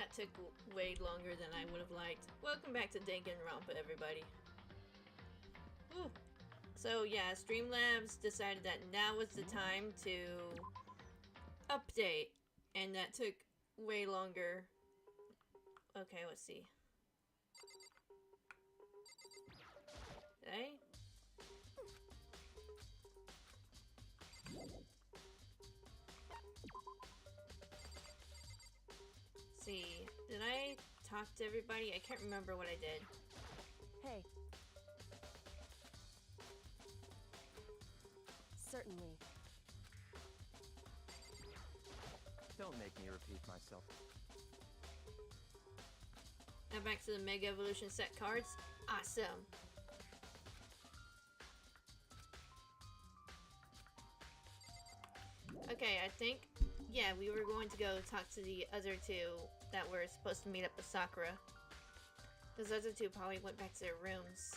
That took way longer than I would have liked. Welcome back to Danganronpa, everybody. Whew. So yeah, Streamlabs decided that now was the time to update, and that took way longer. Okay, let's see. Did see, did I talk to everybody? I can't remember what I did. Hey. Certainly. Don't make me repeat myself. Now back to the Mega Evolution set cards. Awesome. Okay, I think, yeah, we were going to go talk to the other two that were supposed to meet up with Sakura. Those other two probably went back to their rooms.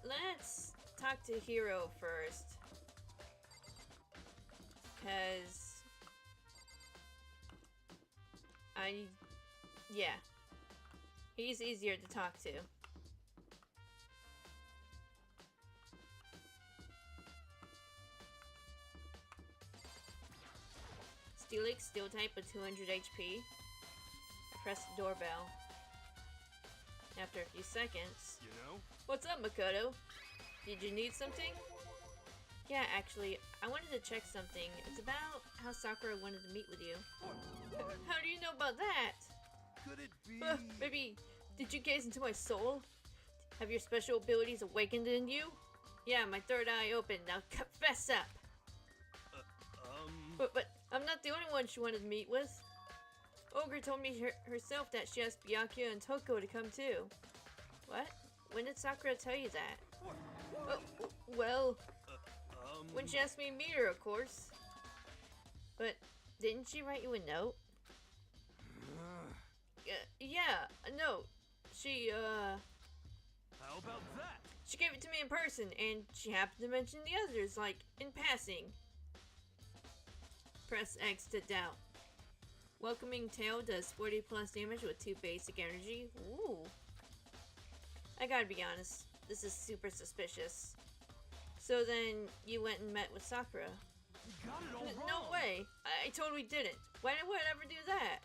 Let's talk to Hiro first. Because yeah. He's easier to talk to. Steelix, Steel type with 200 HP. I press the doorbell. After a few seconds. You know? What's up, Makoto? Did you need something? Yeah, actually, I wanted to check something. It's about how Sakura wanted to meet with you. What? How do you know about that? Could it be? Maybe, did you gaze into my soul? Have your special abilities awakened in you? Yeah, my third eye opened. Now confess up. But I'm not the only one she wanted to meet with. Ogre told me herself that she asked Byakuya and Toko to come too. What? When did Sakura tell you that? Oh, well, when she asked me to meet her, of course. But didn't she write you a note? Yeah, a note. She, How about that? She gave it to me in person, and she happened to mention the others, like, in passing. Press X to doubt. Welcoming Tail does 40 plus damage with 2 basic energy. Ooh. I gotta be honest, this is super suspicious. So then, you went and met with Sakura. You got it all wrong. No way! I totally didn't. Why would I ever do that?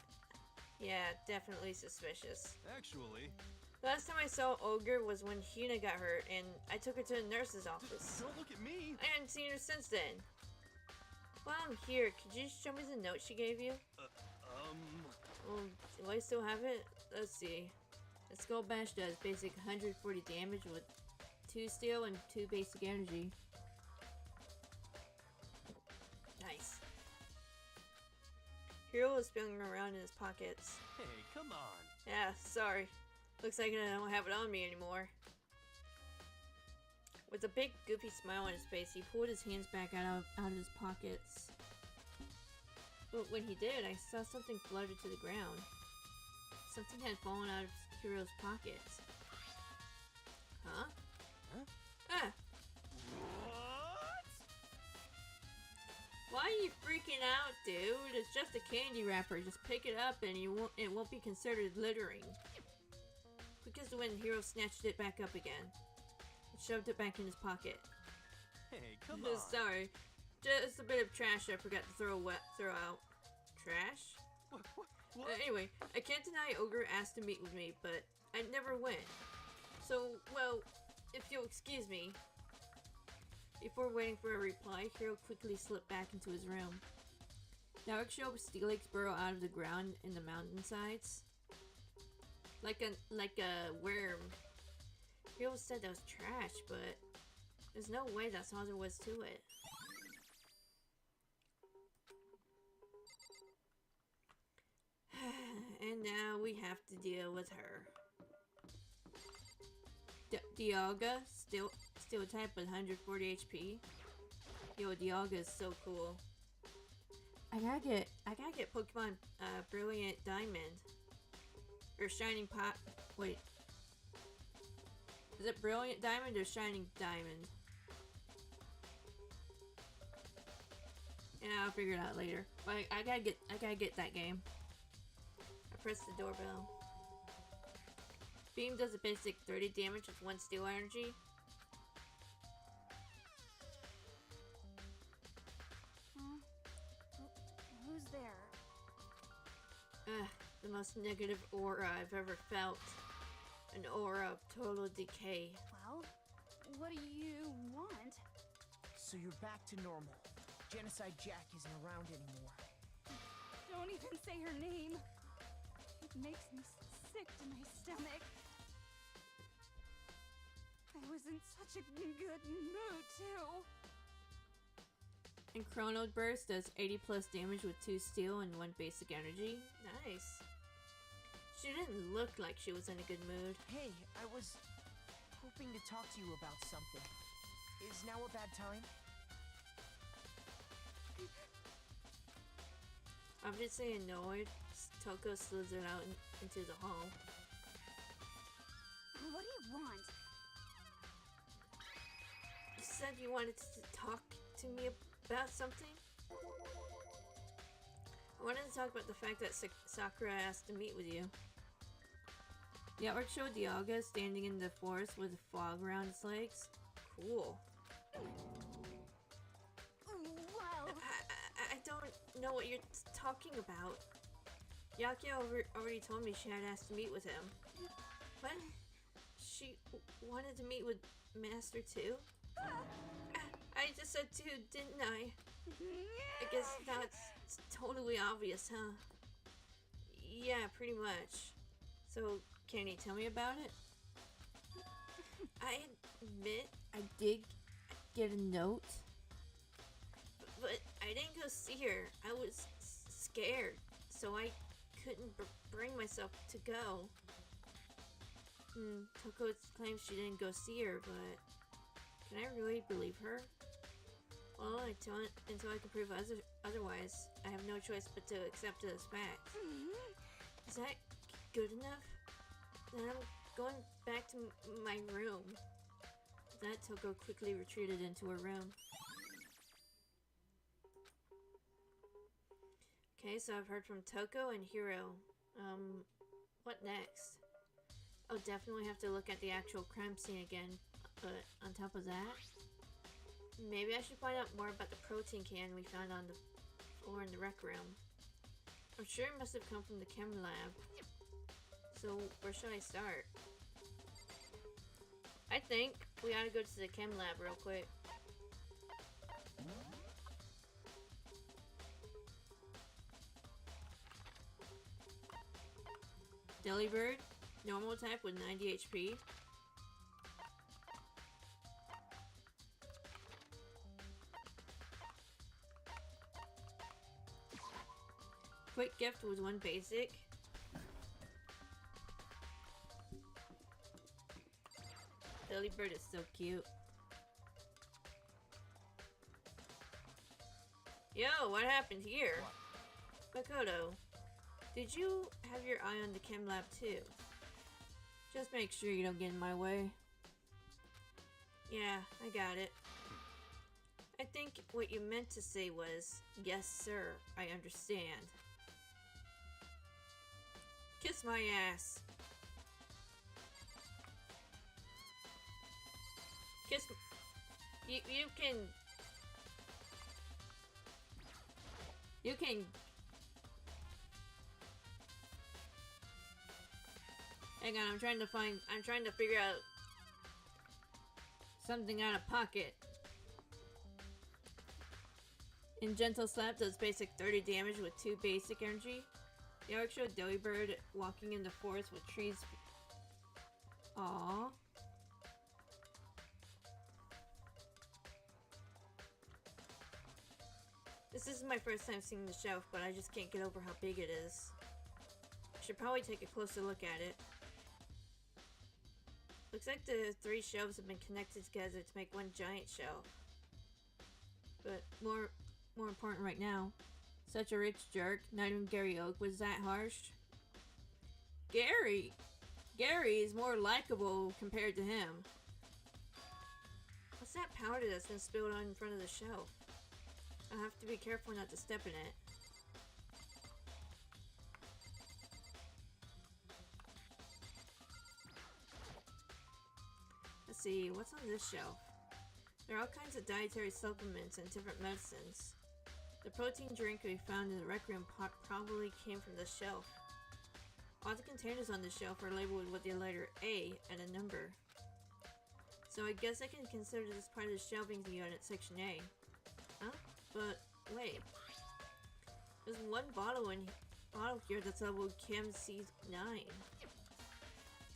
Yeah, definitely suspicious. Actually, Last time I saw Ogre was when Hina got hurt, and I took her to the nurse's office. don't look at me. I hadn't seen her since then. While I'm here, could you show me the note she gave you? Well, do I still have it? Let's see. The Skull Bash does basic 140 damage with 2 steel and 2 basic energy. Nice. Hiro is feeling around in his pockets. Hey, come on. Yeah, sorry. Looks like I don't have it on me anymore. With a big goofy smile on his face, he pulled his hands back out of his pockets. But when he did, I saw something flutter to the ground. Something had fallen out of Hiro's pockets. Huh? Huh? Ah! What? Why are you freaking out, dude? It's just a candy wrapper. Just pick it up and it won't be considered littering. Because when Hiro snatched it back up again. And shoved it back in his pocket. Hey, come on. Sorry. Just a bit of trash I forgot to throw out. Trash? What? Anyway, I can't deny Ogre asked to meet with me, but I never went. So, well, if you'll excuse me. Before waiting for a reply, Hiro quickly slipped back into his room. Dark showed Steelix burrow out of the ground in the mountainsides. Like a worm. Hiro said that was trash, but there's no way that's all there was to it. And now we have to deal with her. Dialga, still type with 140 HP. Yo, Dialga is so cool. I gotta get Pokemon Brilliant Diamond. Or Shining Pot. Wait. Is it Brilliant Diamond or Shining Diamond? Yeah, I'll figure it out later. But I gotta get that game. I pressed the doorbell. Beam does a basic 30 damage with 1 steel energy. Who's there? The most negative aura I've ever felt. An aura of total decay. Well, what do you want? So you're back to normal. Genocide Jack isn't around anymore. Don't even say her name. It makes me sick to my stomach. I was in such a good mood, too. And Chrono Burst does 80 plus damage with 2 steel and 1 basic energy. Nice. She didn't look like she was in a good mood. Hey, I was hoping to talk to you about something. Is now a bad time? Obviously annoyed, Toko slithered out into the hall. What do you want? You said you wanted to talk to me about something? I wanted to talk about the fact that Sakura asked to meet with you. The artwork showed Dialga standing in the forest with a fog around its legs. Cool. Well, I don't know what you're talking about. Yakia already told me she had asked to meet with him. What? She wanted to meet with Master too? I just said two, didn't I? I guess that's totally obvious, huh? Yeah, pretty much. So, can you tell me about it? I admit I did get a note, but I didn't go see her. I was scared, so I couldn't bring myself to go. Toko claims she didn't go see her, but can I really believe her? Well, until I can prove otherwise, I have no choice but to accept it as fact. Is that good enough? Then I'm going back to my room. With that, Toko quickly retreated into her room. Okay, so I've heard from Toko and Hiro. What next? I'll definitely have to look at the actual crime scene again, but on top of that, maybe I should find out more about the protein can we found on the floor in the rec room. I'm sure it must have come from the chem lab. So, where should I start? I think we ought to go to the chem lab real quick. Delibird, normal type with 90 HP. Quick gift with 1 basic. Delibird is so cute. Yo, what happened here? Makoto, did you have your eye on the chem lab too? Just make sure you don't get in my way. Yeah, I got it. I think what you meant to say was, yes sir, I understand. Kiss my ass. Kiss you can hang on, I'm trying to figure out something out of pocket. In Gentle Slap does basic 30 damage with 2 basic energy. The arc showed Delibird walking in the forest with trees. Aww. This is my first time seeing the shelf, but I just can't get over how big it is. I should probably take a closer look at it. Looks like the 3 shelves have been connected together to make one giant shelf. But more important right now, such a rich jerk, not even Gary Oak was that harsh. Gary! Gary is more likable compared to him. What's that powder that's been spilled on in front of the shelf? I'll have to be careful not to step in it. Let's see, what's on this shelf? There are all kinds of dietary supplements and different medicines. The protein drink we found in the rec room probably came from this shelf. All the containers on the shelf are labeled with the letter A and a number. So I guess I can consider this part of the shelving unit, section A. Huh? But wait. There's one bottle here that's labeled Chem C9.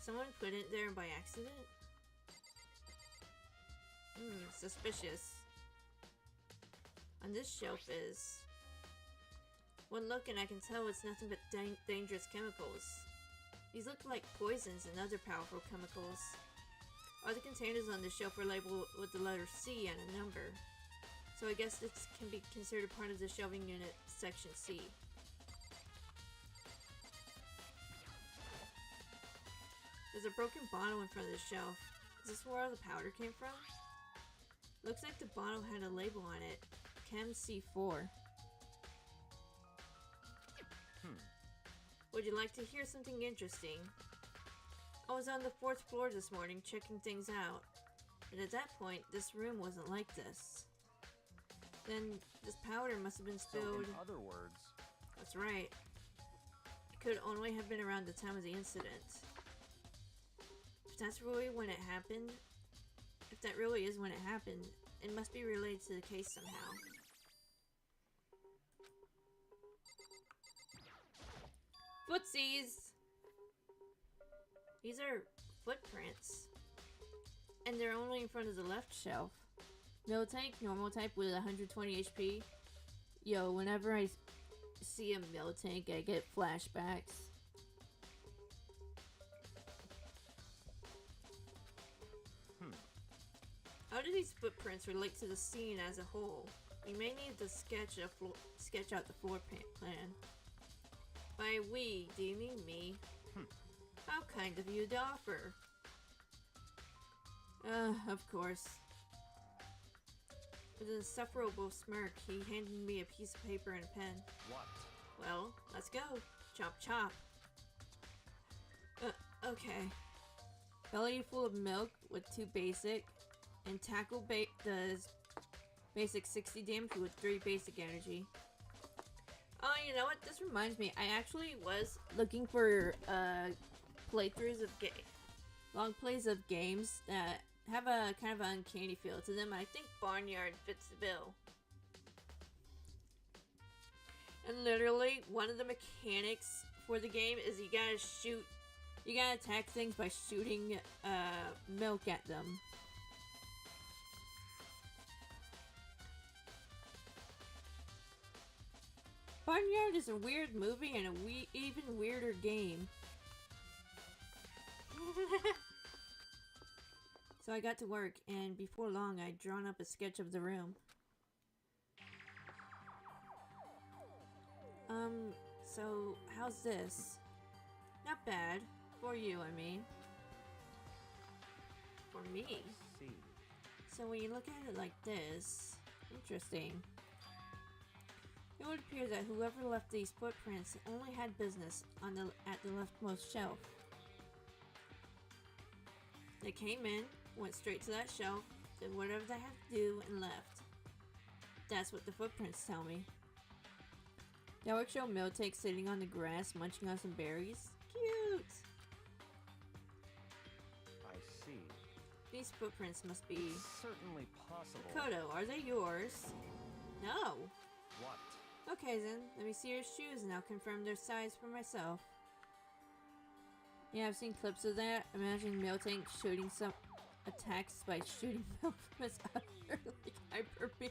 Someone put it there by accident? Suspicious. On this shelf is... One look and I can tell it's nothing but dangerous chemicals. These look like poisons and other powerful chemicals. All the containers on this shelf are labeled with the letter C and a number. So I guess this can be considered part of the shelving unit, section C. There's a broken bottle in front of the shelf. Is this where all the powder came from? Looks like the bottle had a label on it. Chem C4. Would you like to hear something interesting? I was on the 4th floor this morning checking things out. And at that point, this room wasn't like this. Then, this powder must have been spilled... So in other words... That's right. It could only have been around the time of the incident. If that's really when it happened... If that really is when it happened, it must be related to the case somehow. Footsies! These are footprints. And they're only in front of the left shelf. No tank, normal type with 120 HP. Yo, whenever I see a mill tank, I get flashbacks. How do these footprints relate to the scene as a whole? We may need to sketch out the floor plan. By we, do you mean me? How kind of you to offer. Of course. With an insufferable smirk, he handed me a piece of paper and a pen. What? Well, let's go. Chop chop. Okay. Belly full of milk with 2 basic, and tackle does basic 60 damage with 3 basic energy. Oh, you know what? This reminds me. I actually was looking for playthroughs of long plays of games that have a kind of an uncanny feel to them. I think Barnyard fits the bill. And literally, one of the mechanics for the game is you gotta attack things by shooting milk at them. Barnyard is a weird movie and a even weirder game. So I got to work, and before long I'd drawn up a sketch of the room. So how's this? Not bad. For you, I mean. For me? See. So when you look at it like this, interesting. It would appear that whoever left these footprints only had business at the leftmost shelf. They came in, went straight to that shelf, did whatever they had to do, and left. That's what the footprints tell me. Havoc showed Miltank sitting on the grass munching on some berries. Cute! I see. These footprints must be... Certainly possible. Kodo, are they yours? No! What? Okay then, let me see your shoes and I'll confirm their size for myself. Yeah, I've seen clips of that. Imagine Miltank shooting some attacks by shooting milk from his other like Hyper B.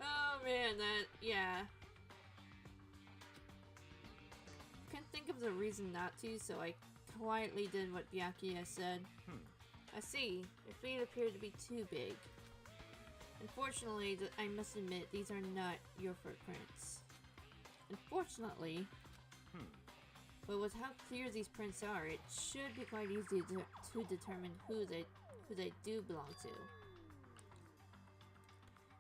Oh man, yeah. Couldn't think of the reason not to, so I quietly did what Byakuya said. I see. Your feet appear to be too big. Unfortunately, I must admit, these are not your footprints. Unfortunately, but with how clear these prints are, it should be quite easy to determine who they do belong to.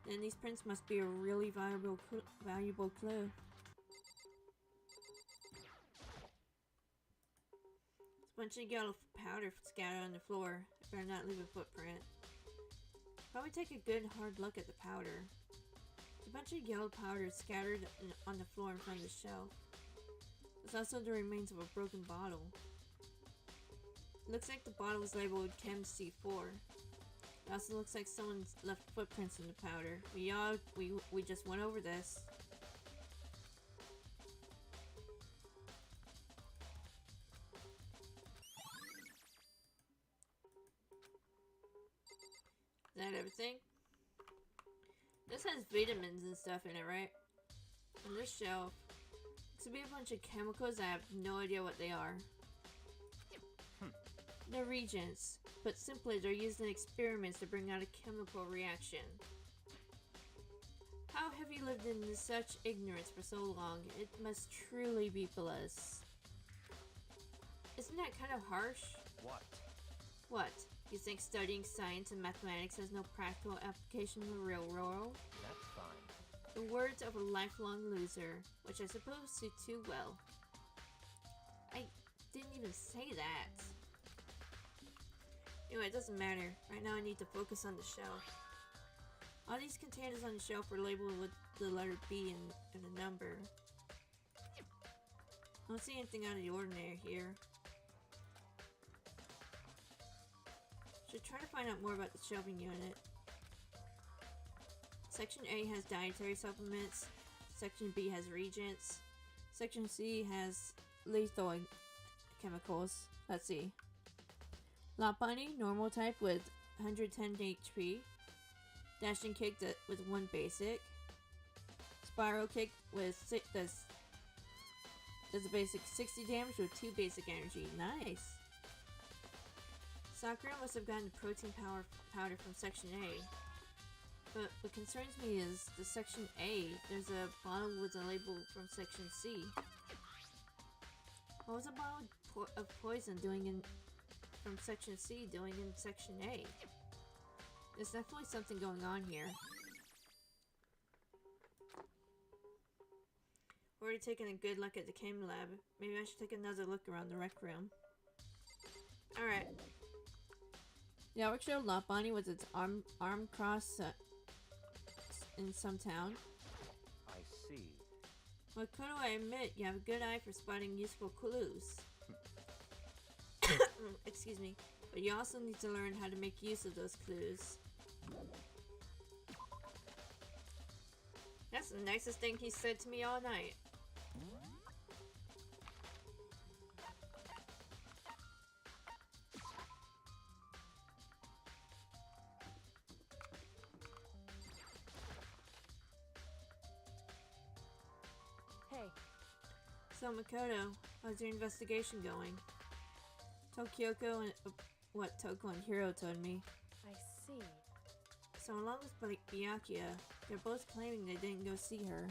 Then these prints must be a really valuable clue. There's a bunch of yellow powder scattered on the floor. I better not leave a footprint. Probably take a good hard look at the powder. There's a bunch of yellow powder scattered on the floor in front of the shelf. There's also the remains of a broken bottle. It looks like the bottle was labeled Chem C4. It also looks like someone's left footprints in the powder. We just went over this. Is that everything? This has vitamins and stuff in it, right? On this shelf, looks to be a bunch of chemicals. I have no idea what they are. They're reagents, but simply they're used in experiments to bring out a chemical reaction. How have you lived in such ignorance for so long? It must truly be bliss. Isn't that kind of harsh? What? What? You think studying science and mathematics has no practical application in the real world? That's fine. The words of a lifelong loser, which I suppose suit too well. I didn't even say that. Anyway, it doesn't matter. Right now I need to focus on the shelf. All these containers on the shelf are labeled with the letter B and a number. I don't see anything out of the ordinary here. Should try to find out more about the shelving unit. Section A has dietary supplements. Section B has reagents. Section C has lethal chemicals. Let's see. Lot Bunny, normal type with 110 HP. Dashing Kick with 1 basic. Spiral Kick with does a basic 60 damage with 2 basic energy. Nice. Sakura must have gotten the protein powder from Section A. But what concerns me is the Section A. There's a bottle with a label from Section C. What was a bottle of poison doing from Section C doing in Section A? There's definitely something going on here. Already taken a good look at the chem lab. Maybe I should take another look around the rec room. Alright. The Havoc showed Lot Bonnie with its arm cross in some town. I see. Well, Kuro, I admit you have a good eye for spotting useful clues. Excuse me. But you also need to learn how to make use of those clues. That's the nicest thing he said to me all night. Hey, So Makoto, how's your investigation going? Tokyoko and Toko and Hiro told me. I see. So along with Byakuya, they're both claiming they didn't go see her.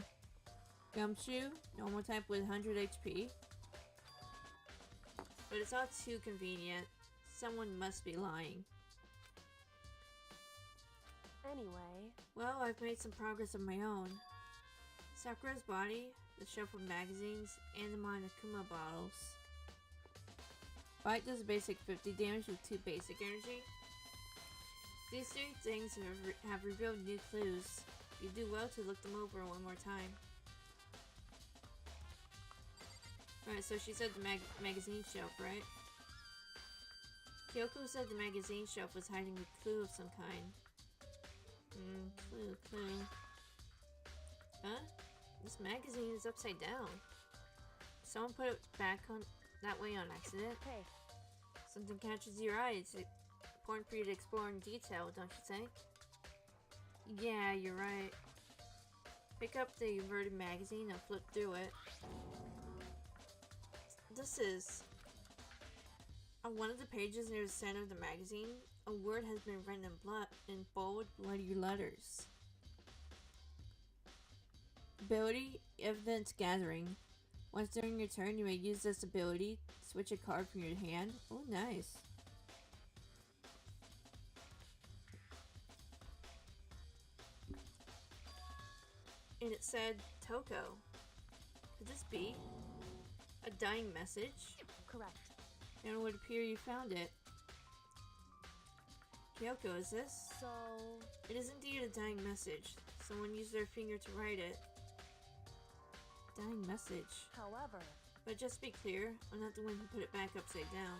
Gumshoe, normal type with 100 HP. But it's all too convenient. Someone must be lying. Anyway, Well, I've made some progress of my own. Sakura's body, the shelf of magazines, and the Monokuma bottles. Bite does a basic 50 damage with 2 basic energy. These 3 things have revealed new clues. You do well to look them over one more time. Alright, so she said the magazine shelf, right? Kyoko said the magazine shelf was hiding a clue of some kind. Clue. Huh? This magazine is upside down. Someone put it back on that way on accident. hey, Something catches your eye. It's important for you to explore in detail, don't you think? Yeah, you're right. Pick up the inverted magazine and flip through it. This is... On one of the pages near the center of the magazine, A word has been written in bold, bloody letters. Ability, evidence gathering. Once during your turn, you may use this ability. Switch a card from your hand. Oh, nice. And it said Toko. Could this be a dying message? Correct. And it would appear you found it. Kyoko, is this? So, It is indeed a dying message. Someone used their finger to write it. Dying message. however, But just to be clear, I'm not the one who put it back upside down.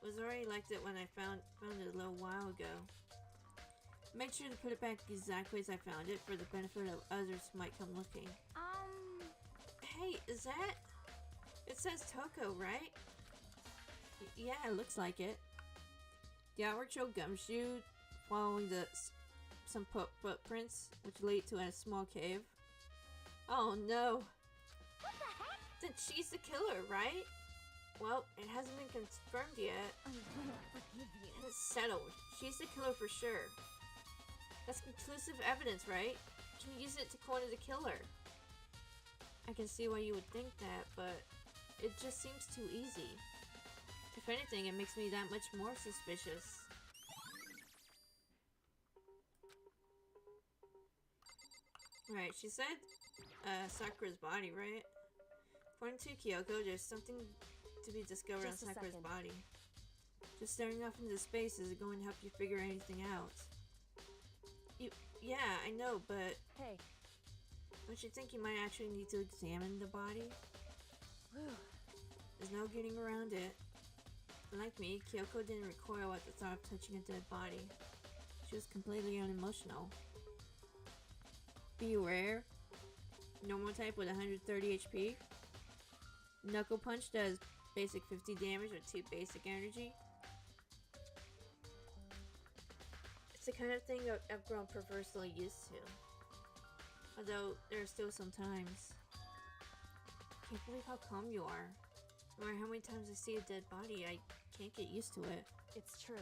Was already like it when I found it a little while ago. Made sure to put it back exactly as I found it for the benefit of others who might come looking. Hey, is that? It says Toko, right? Yeah, it looks like it. The outward show gumshoe following some footprints which lead to a small cave. Oh no! What the heck? Then she's the killer, right? Well, it hasn't been confirmed yet. I won't forgive you. And it's settled. She's the killer for sure. That's conclusive evidence, right? Can you use it to corner the killer? I can see why you would think that, but it just seems too easy. If anything, it makes me that much more suspicious. Right, she said Sakura's body, right? According to Kyoko, there's something to be discovered Just a on Sakura's second. body. Just staring off into space isn't going to help you figure anything out. Yeah, I know, but hey, don't you think you might actually need to examine the body? whew, There's no getting around it. Like me, Kyoko didn't recoil at the thought of touching a dead body. She was completely unemotional. Beware. Normal type with 130 HP. Knuckle punch does basic 50 damage with 2 basic energy. It's the kind of thing that I've grown perversely used to. Although, there are still some times. Can't believe how calm you are. No matter how many times I see a dead body, I can't get used to it. it's true.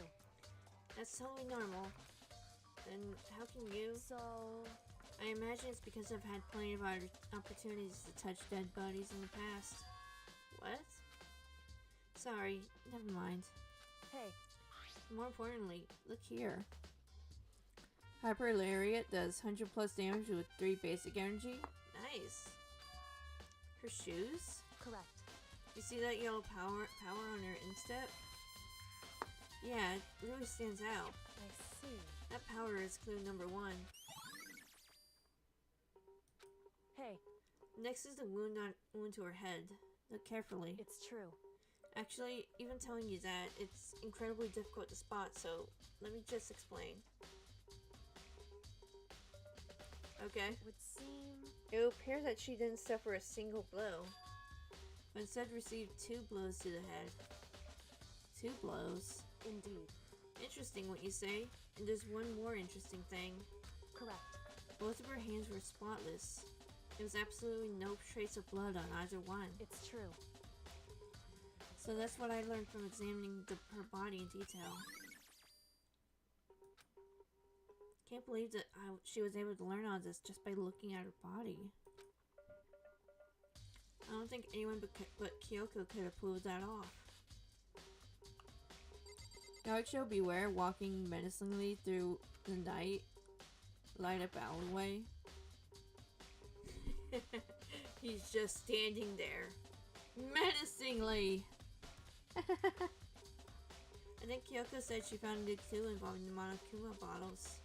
That's totally normal. Then how can you? So, I imagine it's because I've had plenty of opportunities to touch dead bodies in the past. What? Sorry, never mind. hey, More importantly, look here. Hyper Lariat does 100 plus damage with 3 basic energy. Nice. Her shoes? correct. You see that yellow power on her instep? Yeah, it really stands out. I see. That power is clue number 1. Hey, Next is the wound to her head. Look carefully. it's true. Actually, even telling you that, it's incredibly difficult to spot, so let me just explain. Okay. Would seem It would appear that she didn't suffer a single blow, but instead received 2 blows to the head. 2 blows. indeed. Interesting what you say. And there's one more interesting thing. Correct. Both of her hands were spotless. There was absolutely no trace of blood on either one. It's true. So that's what I learned from examining her body in detail. Can't believe that she was able to learn all this just by looking at her body. I don't think anyone but Kyoko could have pulled that off. Yakusho beware walking menacingly through the night, light up alleyway. He's just standing there, menacingly. I think Kyoko said she found a clue involving the Monokuma bottles.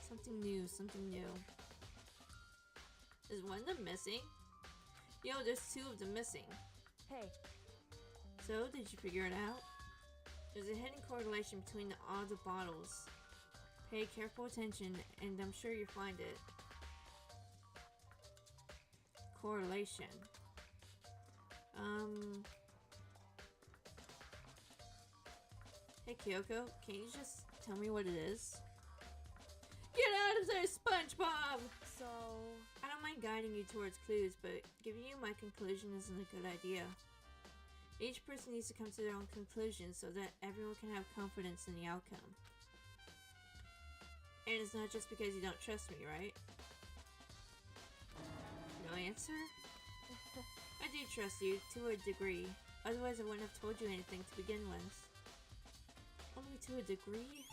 Something new, something new. Is one of them missing? Yo, there's 2 of them missing. Hey, So, did you figure it out? There's a hidden correlation between all the bottles. Pay careful attention, and I'm sure you'll find it. Correlation. Hey Kyoko, can you just tell me what it is? Get out of there, SpongeBob! so, I don't mind guiding you towards clues, but giving you my conclusion isn't a good idea. Each person needs to come to their own conclusion so that everyone can have confidence in the outcome. And it's not just because you don't trust me, right? No answer? I do trust you, to a degree. Otherwise I wouldn't have told you anything to begin with. Only to a degree?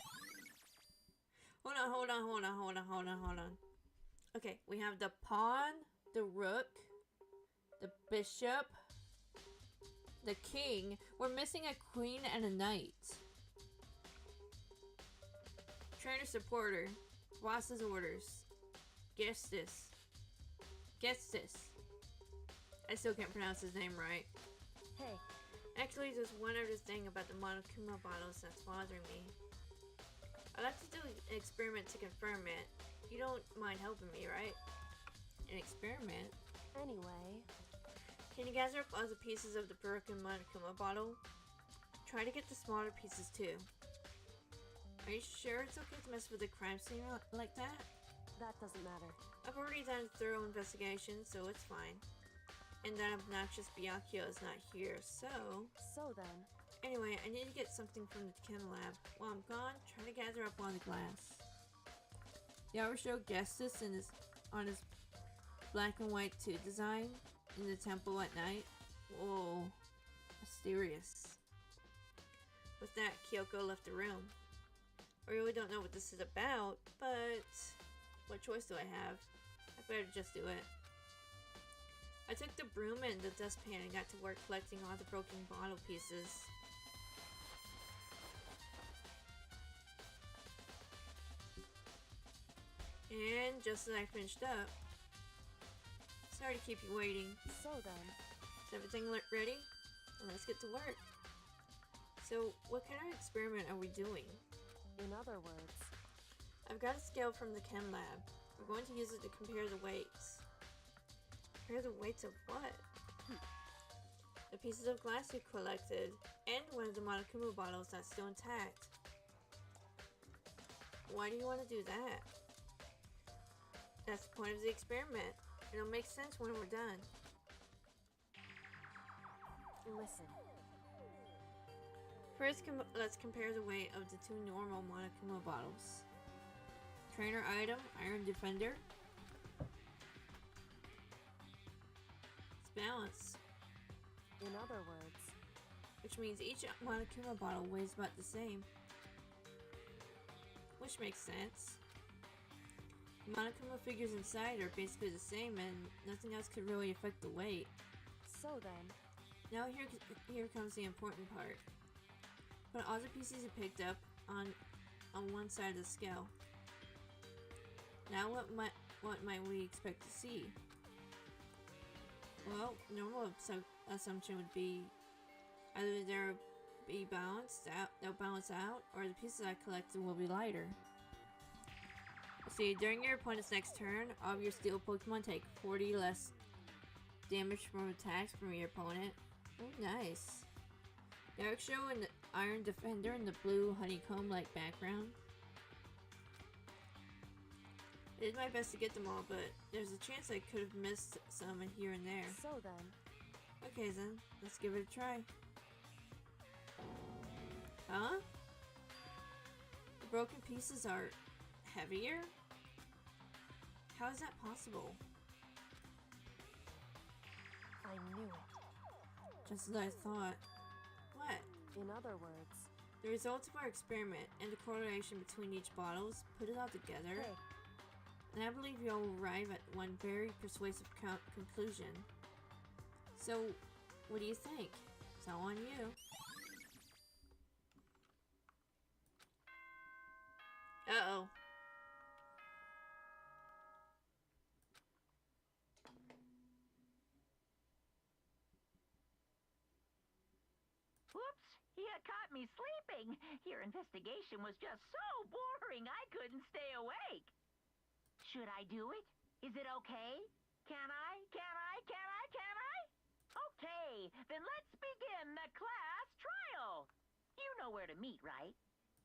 Hold on. Okay, we have the pawn, the rook, the bishop, the king. We're missing a queen and a knight. Trainer supporter. Boss's orders. Gestus. I still can't pronounce his name right. Hey, Actually, there's one other thing about the Monokuma bottles that's bothering me. I'd like to do an experiment to confirm it. You don't mind helping me, right? An experiment? anyway. Can you gather up all the pieces of the broken Monokuma bottle? Try to get the smaller pieces too. Are you sure it's okay to mess with the crime scene like that? That doesn't matter. I've already done a thorough investigation, so it's fine. And that obnoxious Byakuya is not here, so... So then, Anyway, I need to get something from the chem lab. While I'm gone, try to gather up all the glass. The hour show Gestus on his black and white 2 design in the temple at night. Whoa, mysterious. With that, Kyoko left the room. I really don't know what this is about, but what choice do I have? I better just do it. I took the broom and the dustpan and got to work collecting all the broken bottle pieces. And just as I finished up, sorry to keep you waiting. so then, Is everything ready? Well, let's get to work. So, what kind of experiment are we doing? in other words, I've got a scale from the chem lab. We're going to use it to compare the weights. Compare the weights of what? The pieces of glass you collected, and one of the Monokuma bottles that's still intact. Why do you want to do that? That's the point of the experiment. It'll make sense when we're done. listen. First, let's compare the weight of the 2 normal Monokuma bottles. Trainer item, Iron Defender. It's balanced, In other words, which means each Monokuma bottle weighs about the same. Which makes sense. The Monokuma figures inside are basically the same and nothing else could really affect the weight. so then, Now here comes the important part. Put all the pieces you picked up on one side of the scale. Now what might we expect to see? Well, normal assumption would be either they'll balance out, or the pieces I collected will be lighter. See, during your opponent's next turn, all of your steel Pokemon take 40 less damage from attacks from your opponent. Oh, nice. Derek show and the Iron Defender in the blue honeycomb-like background. I did my best to get them all, but there's a chance I could have missed some here and there. so then, Okay then, let's give it a try. Huh? The broken pieces are heavier? How is that possible? I knew it. Just as I thought. What? In other words, The results of our experiment and the correlation between each bottles, put it all together, hey, and I believe you'll arrive at one very persuasive conclusion. So, what do you think? It's all on you. Uh-oh. Whoops! You caught me sleeping. Your investigation was just so boring I couldn't stay awake. Should I do it? Is it okay? Can I? Okay, then let's begin the class trial. You know where to meet, right?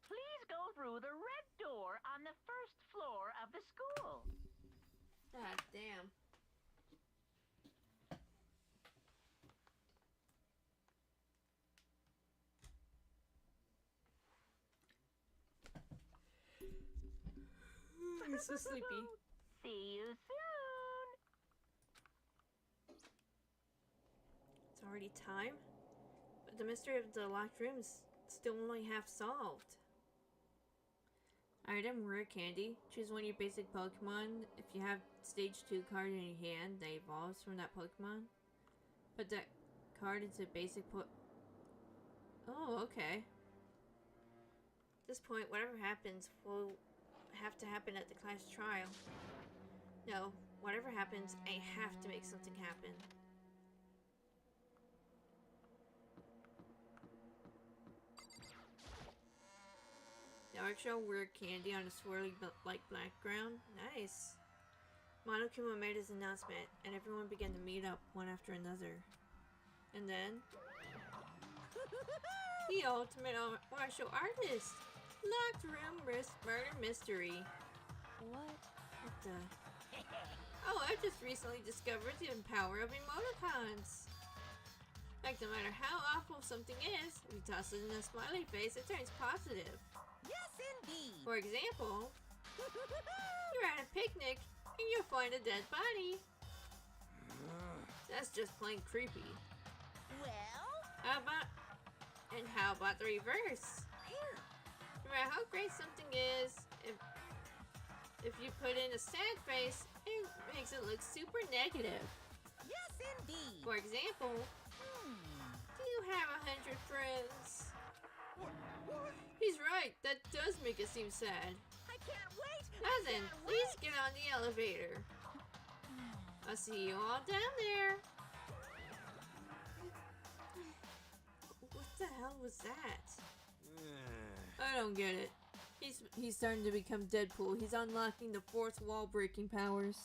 Please go through the red door on the first floor of the school. God damn. I'm so sleepy. See you soon. It's already time? But the mystery of the locked room is still only half solved. Item, rare candy. Choose one of your basic Pokemon. If you have stage 2 card in your hand that evolves from that Pokemon, put that card into basic Oh, okay. At this point, whatever happens will have to happen at the class trial. No, whatever happens, I have to make something happen. Now I show weird candy on a swirly like background. Nice. Monokuma made his announcement, and everyone began to meet up one after another. And then the ultimate martial artist! Locked room murder mystery. What? What the? Oh, I just recently discovered the power of emoticons. Like, no matter how awful something is, if you toss it in a smiley face, it turns positive. Yes, indeed. For example, you're at a picnic and you'll find a dead body. That's just plain creepy. Well, How about the reverse? No matter how great something is, if you put in a sad face, it makes it look super negative. yes, indeed. For example, do you have 100 friends? What? He's right, that does make it seem sad. I can't wait. Now then, please get on the elevator. I'll see you all down there. What the hell was that? I don't get it. He's starting to become Deadpool. He's unlocking the fourth wall breaking powers.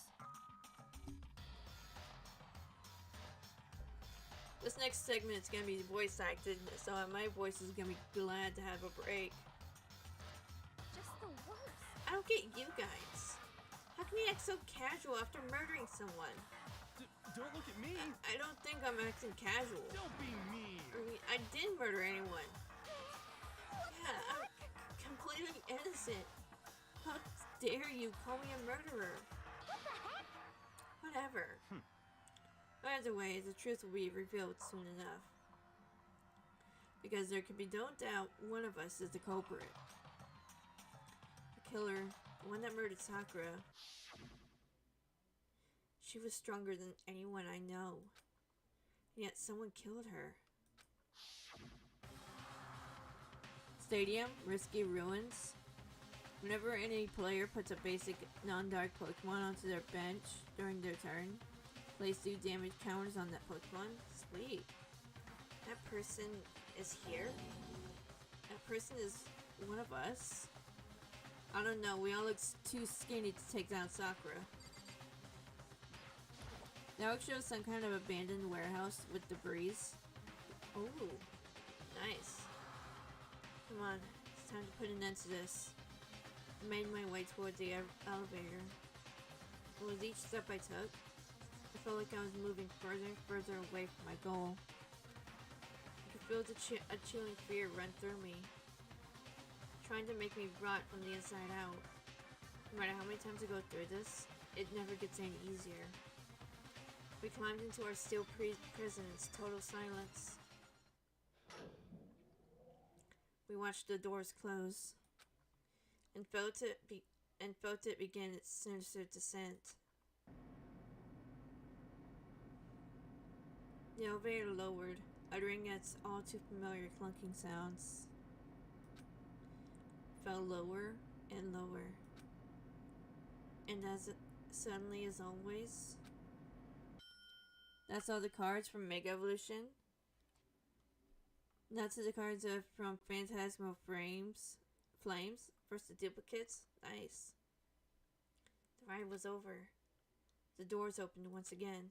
This next segment is gonna be voice acted, so my voice is gonna be glad to have a break. Just the worst. I don't get you guys. How can you act so casual after murdering someone? Don't look at me. I don't think I'm acting casual. Don't be mean. I mean, I didn't murder anyone. Yeah, I'm completely innocent. How dare you call me a murderer? What the heck? Whatever. Either way, the truth will be revealed soon enough. Because there can be no doubt one of us is the culprit. The killer, the one that murdered Sakura. She was stronger than anyone I know. And yet someone killed her. Stadium, Risky Ruins. Whenever any player puts a basic non-dark Pokemon onto their bench during their turn, place 2 damage counters on that Pokemon. Sweet. That person is here? That person is one of us? I don't know, we all look too skinny to take down Sakura. Now it shows some kind of abandoned warehouse with debris. Ooh, nice. Come on, it's time to put an end to this. I made my way toward the elevator. With each step I took, I felt like I was moving further and further away from my goal. I could feel a chilling fear run through me, trying to make me rot from the inside out. No matter how many times I go through this, it never gets any easier. We climbed into our steel prison in total silence. We watched the doors close, and felt it begin its sinister descent. The elevator lowered, uttering its all too familiar clunking sounds. Fell lower and lower. And suddenly as always, that's all the cards from Mega Evolution. That's the cards from Phantasmal Flames. First the duplicates. Nice. The ride was over. The doors opened once again.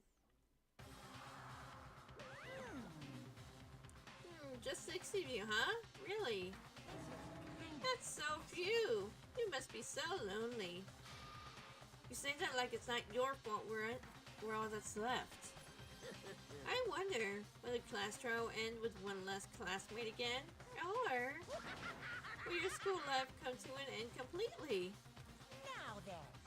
Just 6 of you, huh? Really? That's so few. You must be so lonely. You say that like it's not your fault we're all that's left. I wonder, will the class trial end with one less classmate again? Or will your school life come to an end completely? Now then.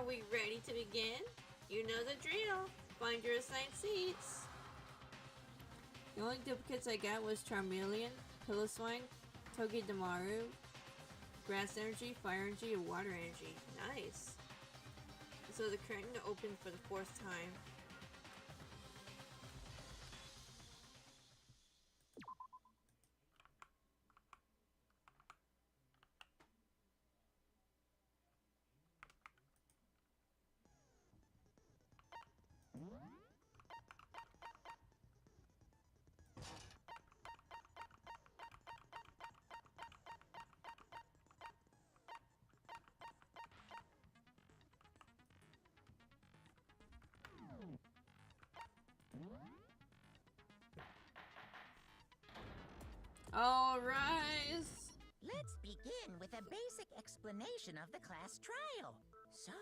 Are we ready to begin? You know the drill. Find your assigned seats. The only duplicates I got was Charmeleon, Piloswine, Togedemaru, Grass Energy, Fire Energy, and Water Energy. Nice. So the curtain opened for the 4th time. All rise. Let's begin with a basic explanation of the class trial. So,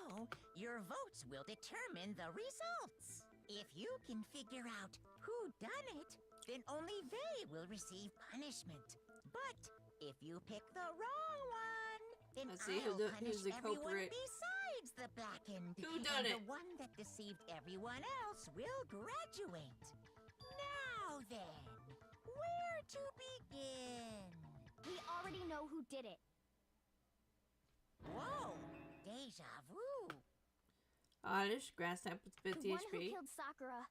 your votes will determine the results. If you can figure out who done it, then only they will receive punishment. But if you pick the wrong one, then Let's see I'll who's punish the everyone culprit. besides the blackened. Who done and it? The one that deceived everyone else will graduate. Now then, where to begin? We already know who did it. Whoa! Deja vu. Oddish, grass type with 50 The one who HP. killed Sakura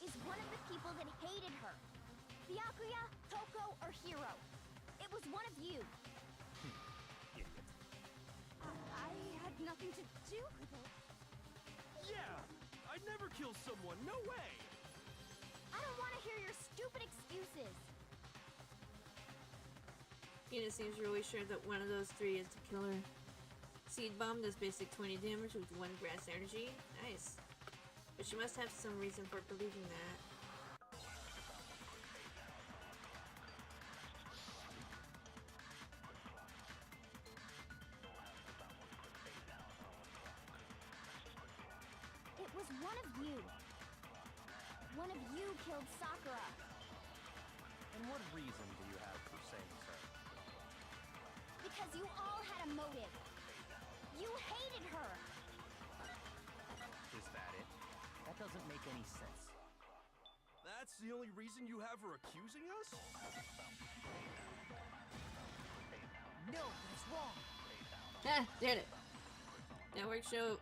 is one of the people that hated her. Byakuya, Toko, or Hiro. It was one of you. I had nothing to do with it. Yeah! I'd never kill someone, no way! I don't want to hear your stupid excuses. Hina seems really sure that one of those 3 is the killer. Seed Bomb does basic 20 damage with 1 grass energy. Nice. But she must have some reason for believing that. It was one of you. One of you killed Sakura. And what reason do you have for saying so? Because you all had a motive. You hated her. Is that it? That doesn't make any sense. That's the only reason you have her accusing us? No, that's wrong. Ah, did it. Network show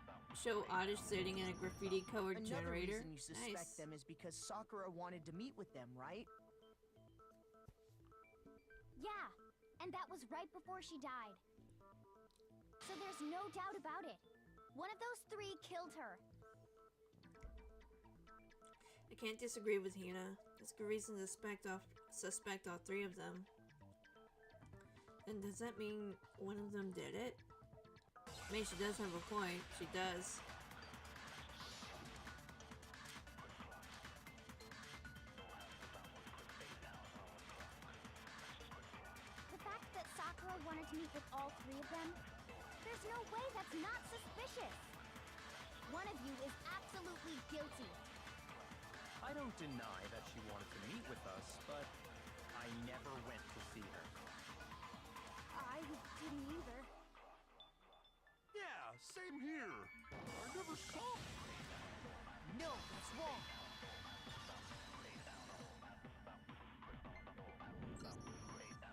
Oddish sitting in a graffiti-colored Another generator. reason you suspect Nice. them is because Sakura wanted to meet with them, right? Yeah, and that was right before she died. So there's no doubt about it. One of those 3 killed her. I can't disagree with Hina. That's good reason to suspect all 3 of them. And does that mean one of them did it? I mean, she does have a point. She does. The fact that Sakura wanted to meet with all 3 of them, there's no way that's not suspicious. One of you is absolutely guilty. I don't deny that she wanted to meet with us, but I never went to see her. I didn't either. Yeah, same here. I never saw. No, that's wrong.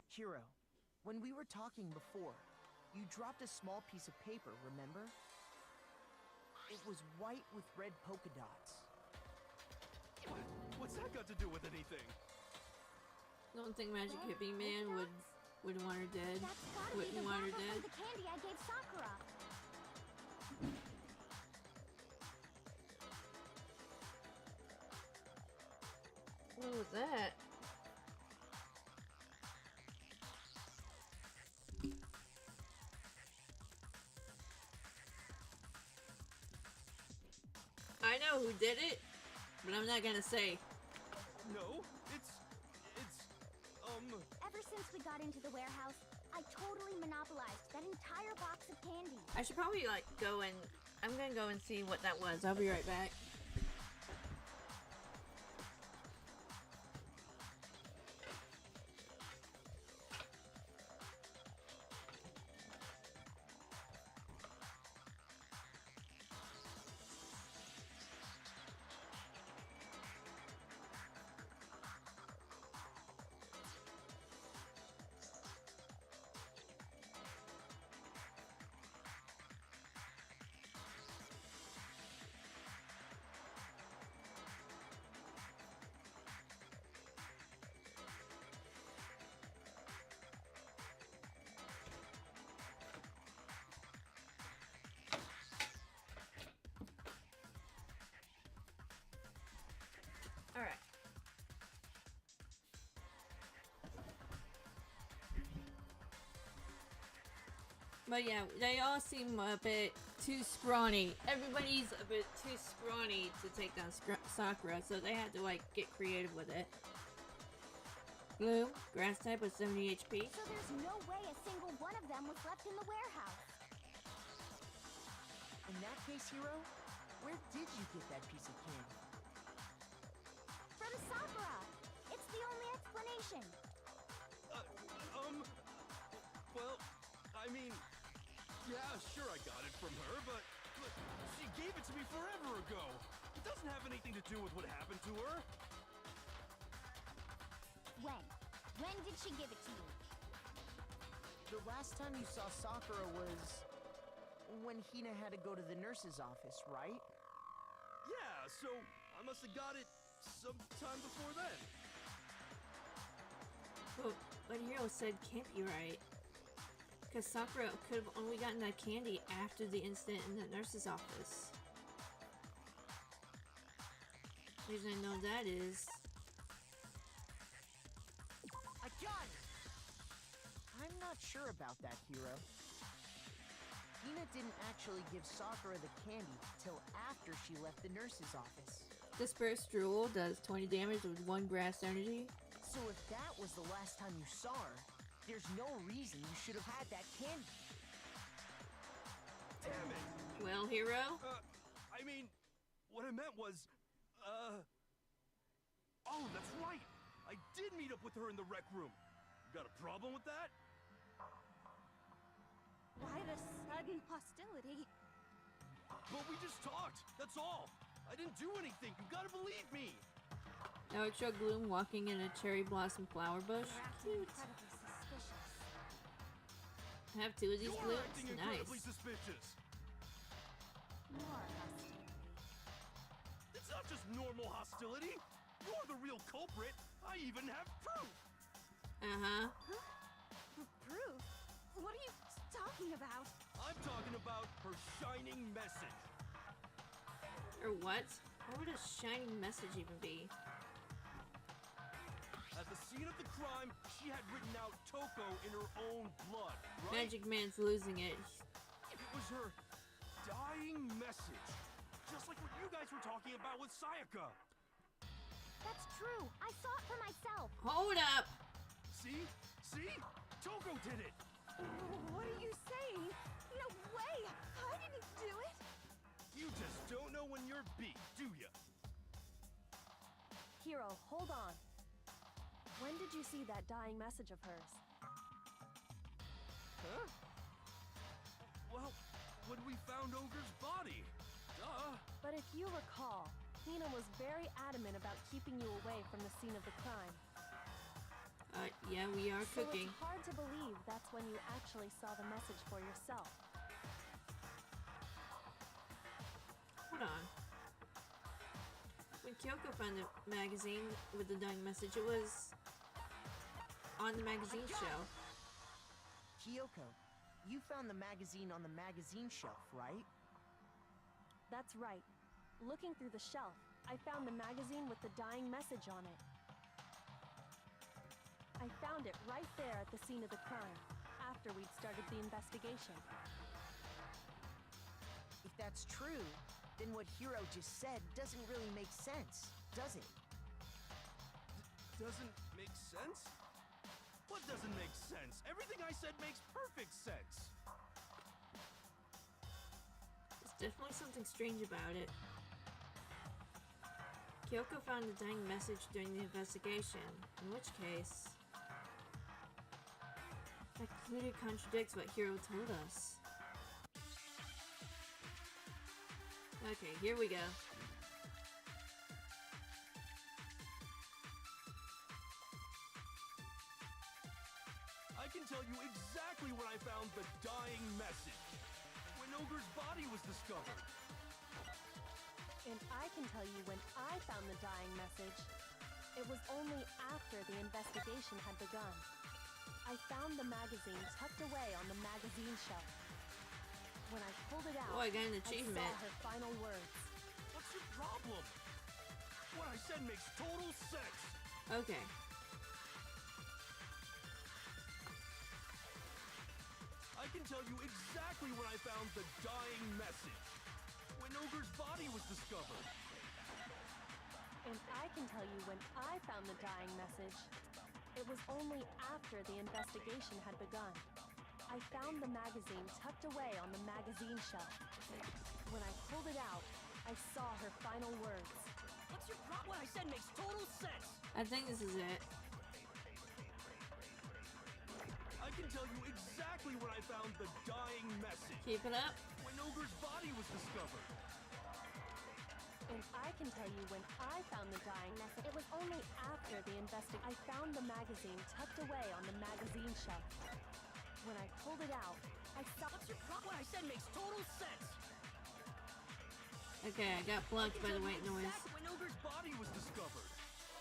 Hiro, when we were talking before, you dropped a small piece of paper, remember? It was white with red polka dots. What's that got to do with anything? Don't think Magic Hippie Man would want her dead. That's gotta be Wouldn't the want her wrapper dead. from the candy I gave Sakura. What was that? I know who did it, but I'm not gonna say. No, it's Ever since we got into the warehouse, I totally monopolized that entire box of candy. I should probably like go and I'm gonna go and see what that was. I'll be right back. But yeah, they all seem a bit too scrawny. Everybody's a bit too scrawny to take down Sakura, so they had to like get creative with it. Gloom, grass type with 70 HP. So there's no way a single one of them was left in the warehouse. In that case, Hero, where did you get that piece of candy? From Sakura. It's the only explanation. Well, I mean, yeah, sure I got it from her, but she gave it to me forever ago. It doesn't have anything to do with what happened to her. When? When did she give it to you? The last time you saw Sakura was when Hina had to go to the nurse's office, right? Yeah, so I must have got it sometime before then. But what Hero said can't be right. Because Sakura could have only gotten that candy after the incident in the nurse's office. The reason I know that is... I got it! I'm not sure about that, Hero. Hina didn't actually give Sakura the candy till after she left the nurse's office. Dispersed Drool does 20 damage with 1 grass energy. So if that was the last time you saw her, there's no reason you should have had that candy. Damn it! Well, Hero? I mean, what I meant was, oh, that's right! I did meet up with her in the rec room. You got a problem with that? Why the sudden hostility? But we just talked, that's all. I didn't do anything, you gotta believe me. Now it showed Gloom walking in a cherry blossom flower bush. You're acting incredibly suspicious. I have 2 of these You're glooms. acting Nice. incredibly suspicious. More hostility. It's not just normal hostility. You're the real culprit. I even have proof. Uh-huh. Proof? What are you talking about? I'm talking about her shining message. Or what? What would a shining message even be? At the scene of the crime, she had written out Toko in her own blood, right? Magic Man's losing it. It was her dying message. Just like what you guys were talking about with Sayaka. That's true. I saw it for myself. Hold up! See? See? Toko did it! What are you saying? No way! I didn't do it! You just don't know when you're beat, do ya? Hero, hold on. When did you see that dying message of hers? Huh? Well, when we found Ogre's body. Duh. But if you recall, Hina was very adamant about keeping you away from the scene of the crime. Yeah, we are So cooking. it's hard to believe that's when you actually saw the message for yourself. Hold on. When Kyoko found the magazine with the dying message, it was on the magazine shelf. Kyoko, you found the magazine on the magazine shelf, right? That's right. Looking through the shelf, I found the magazine with the dying message on it. I found it right there at the scene of the crime, after we'd started the investigation. If that's true, then what Hiro just said doesn't really make sense, does it? Doesn't make sense? What doesn't make sense? Everything I said makes perfect sense. There's definitely something strange about it. Kyoko found the dying message during the investigation, in which case... that clearly contradicts what Hiro told us. Okay, here we go. I can tell you exactly when I found the dying message. When Ogre's body was discovered. And I can tell you when I found the dying message. It was only after the investigation had begun. I found the magazine tucked away on the magazine shelf. When I pulled it out, Oh, I got an I achievement. saw her final words. What's your problem? What I said makes total sense. Okay. I can tell you exactly when I found the dying message. When Ogre's body was discovered. And I can tell you when I found the dying message. It was only after the investigation had begun. I found the magazine tucked away on the magazine shelf. When I pulled it out, I saw her final words. What's your problem? What I said makes total sense. I think this is it. I can tell you exactly when I found the dying message. Keep it up. When Ogre's body was discovered. And I can tell you when I found the dying message. It was only after the investigation. I found the magazine tucked away on the magazine shelf. When I pulled it out, I saw. What's your problem? What I said makes total sense. Okay, I got blocked by the white noise. Exactly when Ogre's body was discovered.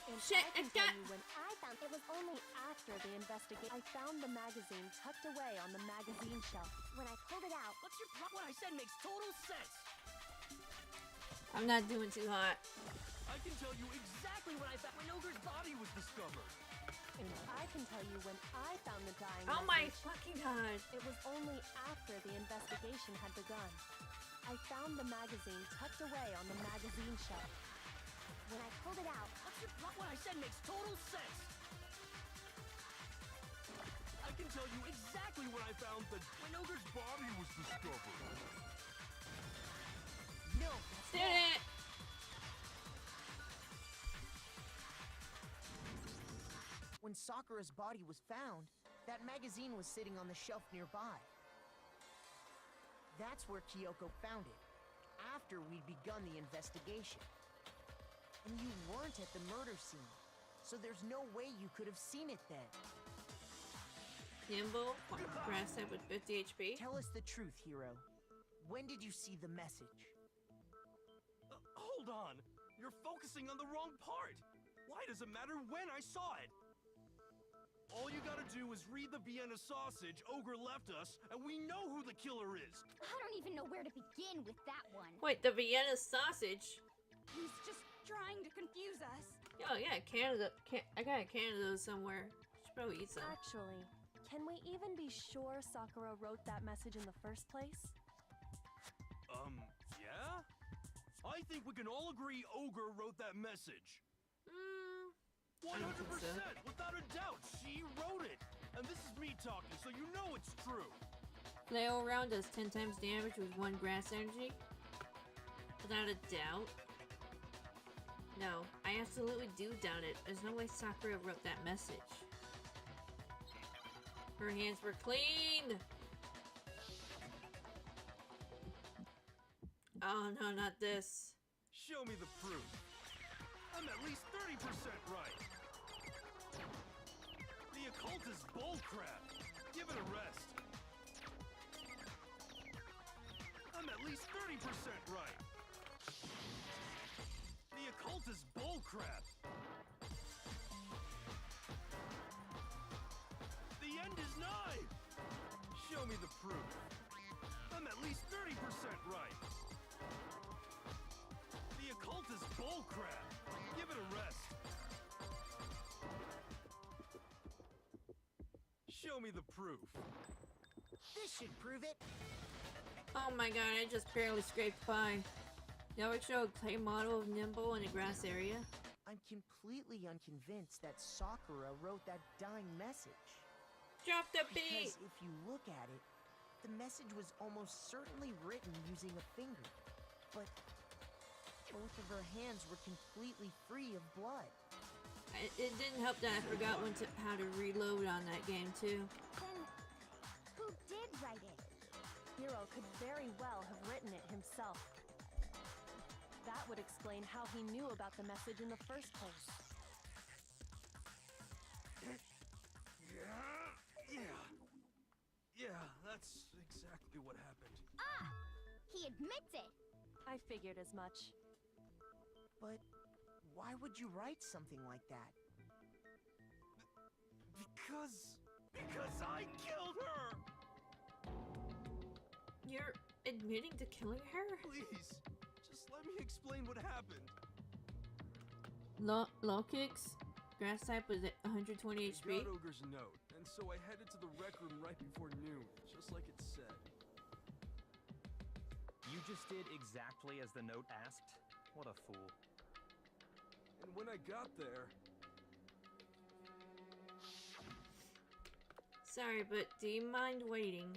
And Shit, I can I tell got- you when I found. It was only after the investigation. I found the magazine tucked away on the magazine shelf. When I pulled it out, What's your problem? What I said makes total sense. I'm not doing too hot. I can tell you exactly when I found when Ogre's body was discovered. And I can tell you when I found the dying Oh my message. fucking god. It was only after the investigation had begun. I found the magazine tucked away on the magazine shelf. when I pulled it out, What's your problem? What I said makes total sense. I can tell you exactly when I found when Ogre's body was discovered. No, Did it! when Sakura's body was found, that magazine was sitting on the shelf nearby. That's where Kyoko found it, after we'd begun the investigation. And you weren't at the murder scene, so there's no way you could have seen it then. Nimble, grass type with 50 HP. Tell us the truth, Hiro. When did you see the message? Hold on. You're focusing on the wrong part. Why does it matter when I saw it? All you gotta do is read the Vienna sausage Ogre left us, and we know who the killer is. I don't even know where to begin with that one. Wait, the Vienna sausage? He's just trying to confuse us. Oh yeah, Canada. I got a Canada somewhere. Should probably eat some. Actually, can we even be sure Sakura wrote that message in the first place? Yeah? I think we can all agree Ogre wrote that message. 100%, without a doubt, she wrote it. And this is me talking, so you know it's true. Flail round does 10 times damage with 1 grass energy. Without a doubt. No, I absolutely do doubt it. There's no way Sakura wrote that message. Her hands were clean! Oh no, not this. Show me the proof. I'm at least 30% right. The occult is bullcrap. Give it a rest. I'm at least 30% right. The occult is bullcrap. The end is nigh. Show me the proof. I'm at least 30% right. The occult is bullcrap. Give it a rest. Show me the proof. This should prove it. Oh my god, I just barely scraped by. Now it showed a clay model of Nimble in the grass area. I'm completely unconvinced that Sakura wrote that dying message. Drop the beat! Because if you look at it, the message was almost certainly written using a finger. But both of her hands were completely free of blood. It didn't help that I forgot how to reload on that game too. then who did write it? Hiro could very well have written it himself. That would explain how he knew about the message in the first place. Yeah, that's exactly what happened. Ah! He admits it! I figured as much. But why would you write something like that? Because I killed her! You're admitting to killing her? Please, just let me explain what happened. Low kicks, grass type with 120 HP. Got Ogre's note, And so I headed to the rec room right before noon, just like it said. You just did exactly as the note asked? What a fool. And when I got there... Sorry, but do you mind waiting?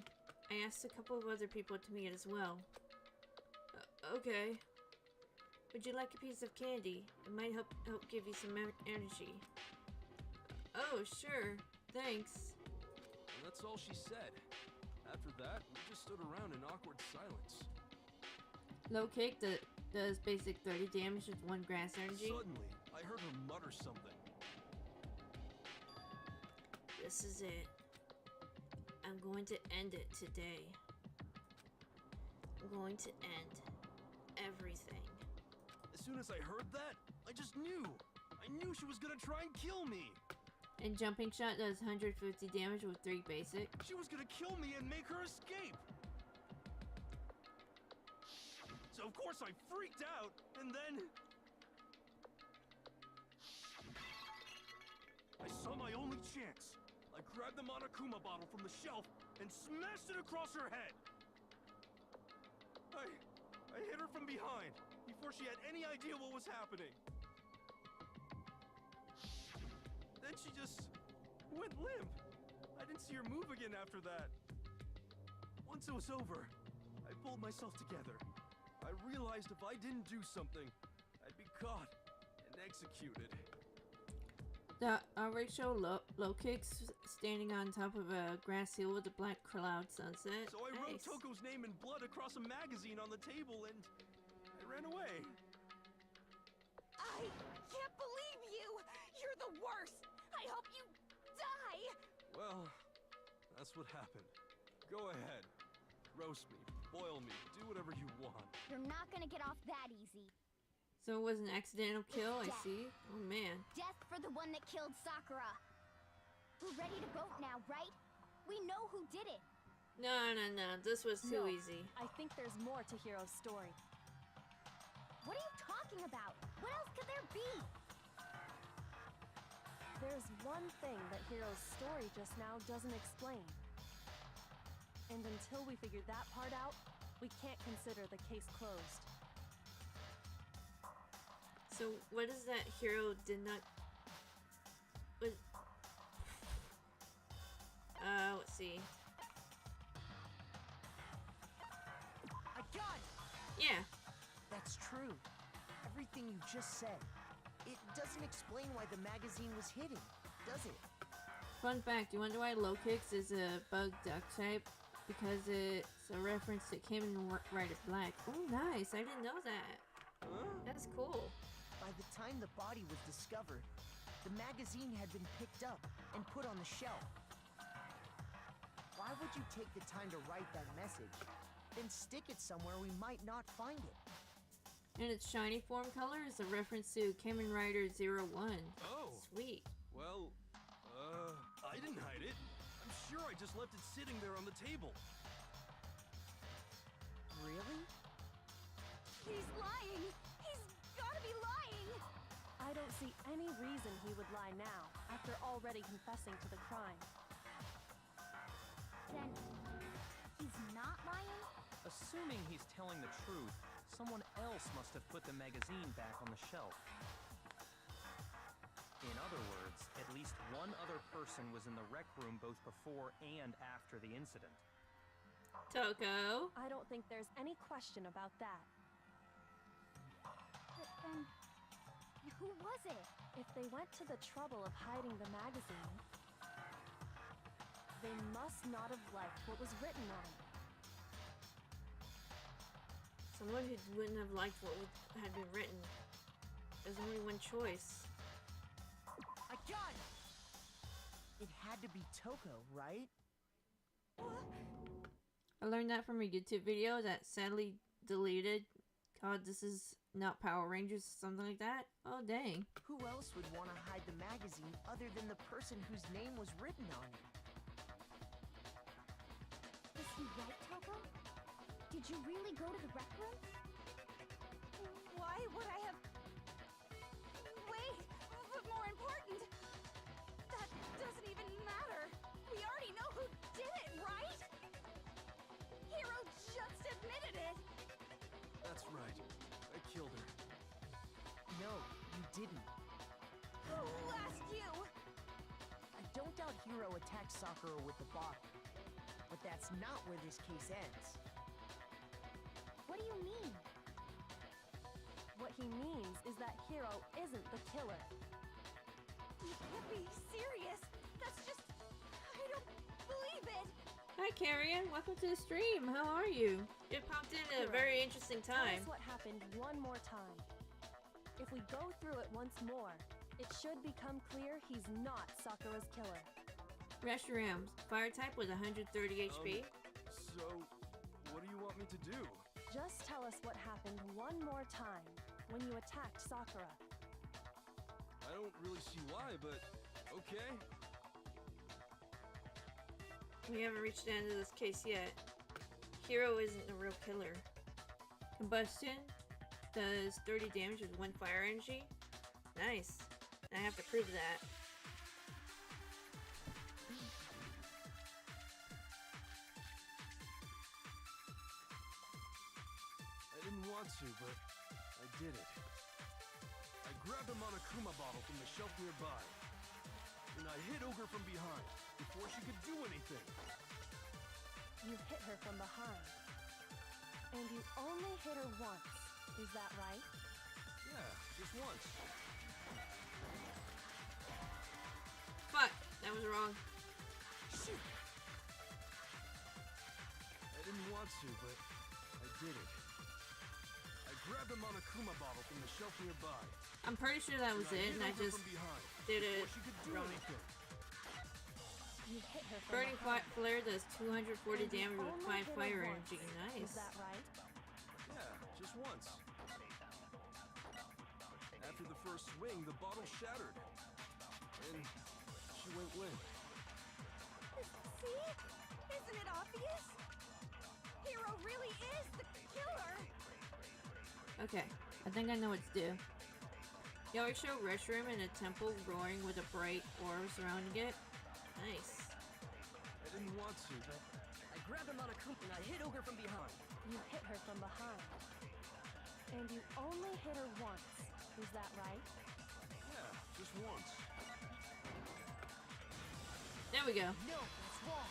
I asked a couple of other people to meet as well. Okay. Would you like a piece of candy? It might help give you some energy. Oh, sure. Thanks. And that's all she said. After that, we just stood around in awkward silence. Low kick that does basic 30 damage with 1 grass energy. Suddenly, I heard her mutter something. This is it. I'm going to end it today. I'm going to end everything. As soon as I heard that, I just knew. I knew she was gonna try and kill me. And jumping shot does 150 damage with 3 basic. She was gonna kill me and make her escape. So of course I freaked out, and then... I saw my only chance. I grabbed the Monokuma bottle from the shelf and smashed it across her head. I hit her from behind before she had any idea what was happening. Then she just went limp. I didn't see her move again after that. Once it was over, I pulled myself together. I realized if I didn't do something, I'd be caught and executed. The Rachel low kicks standing on top of a grass hill with a black cloud sunset. So I wrote Nice. Toko's name in blood across a magazine on the table and I ran away. I can't believe you! You're the worst! I hope you die! Well, that's what happened. Go ahead. Roast me, boil me, do whatever you want. You're not gonna get off that easy. So it was an accidental kill, I Death. see. Oh man. Death for the one that killed Sakura. We're ready to vote now, right? We know who did it. No. This was too No. easy. I think there's more to Hiro's story. What are you talking about? What else could there be? There's one thing that Hiro's story just now doesn't explain. And until we figure that part out, we can't consider the case closed. So what is that Hiro did not... What... let's see. I got it! Yeah. That's true. Everything you just said. It doesn't explain why the magazine was hidden, does it? Fun fact, you wonder why low kicks is a bug duck type? Because it's a reference to Kamen Rider Black. Oh nice, I didn't know that. Huh? That's cool. By the time the body was discovered, the magazine had been picked up and put on the shelf. Why would you take the time to write that message, then stick it somewhere we might not find it? And its shiny form color is a reference to Kamen Rider 01. Oh. Sweet. Well, I didn't hide it. I'm sure I just left it sitting there on the table. Really? He's lying! He's gotta be lying! I don't see any reason he would lie now, after already confessing to the crime. Then he's not lying? Assuming he's telling the truth, someone else must have put the magazine back on the shelf. In other words, at least one other person was in the rec room both before and after the incident. Toko. I don't think there's any question about that. But then, who was it? If they went to the trouble of hiding the magazine, they must not have liked what was written on it. Someone who wouldn't have liked what had been written. There's only one choice. I got it! It had to be Toko, right? I learned that from a YouTube video that sadly deleted. God, this is not Power Rangers or something like that. Oh, dang. Who else would want to hide the magazine other than the person whose name was written on it? Is he right, Toko? Did you really go to the rec room? Why would I have... Wait, but more important, that doesn't even matter. killed her. No, you didn't. Who asked you? I don't doubt Hiro attacked Sakura with the bottle. But that's not where this case ends. What do you mean? What he means is that Hiro isn't the killer. You can't be serious. That's just... I don't believe it. Hi, Carrion. Welcome to the stream. How are you? It popped in at a very interesting Tell time. us what happened one more time. If we go through it once more, it should become clear he's not Sakura's killer. Reshiram's fire type was 130 HP. So, what do you want me to do? Just tell us what happened one more time when you attacked Sakura. I don't really see why, but okay. We haven't reached the end of this case yet. Hiro isn't the real killer. Combustion does 30 damage with 1 fire energy. Nice. I have to prove that. I didn't want to, but I did it. I grabbed a Monokuma bottle from the shelf nearby, and I hit Ogre from behind before she could do anything. You hit her from behind. And you only hit her once. Is that right? Yeah, just once. Fuck, that was wrong. Shoot! I didn't want to, but I did it. I grabbed a Monokuma bottle from the shelf nearby. I'm pretty sure that was it, and I hit Ogre just from behind did it before she could do wrong. anything. You hit her from Burning behind. Flare does 240 And you damage with only 5 hit her fire once. energy. Nice. Is that right? Yeah, just once. After the first swing, the bottle shattered. And she went limp. See? Isn't it obvious? Hiro really is the killer. Okay, I think I know what to do. You always show Reshiram in a temple roaring with a bright orb surrounding it. Nice. I didn't want to, but I grabbed him on a coop and I hit Ogre from behind. You hit her from behind. And you only hit her once. Is that right? yeah, just once. There we go. No, that's wrong.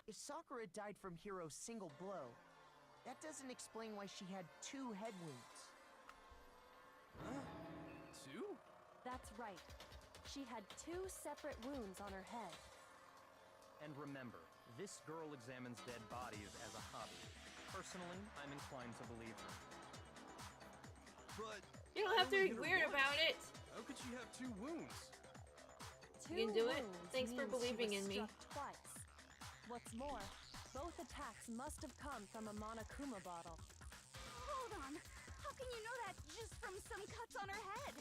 If Sakura died from Hiro's single blow, that doesn't explain why she had 2 head wounds. Huh? 2? That's right. She had 2 separate wounds on her head. And remember, this girl examines dead bodies as a hobby. Personally, I'm inclined to believe her. But You don't have to I be only hit her weird once. about it. How could she have 2 wounds? You can do it. wounds Thanks for means she believing was in me. struck twice. What's more, both attacks must have come from a Monokuma bottle. Hold on. How can you know that just from some cuts on her head?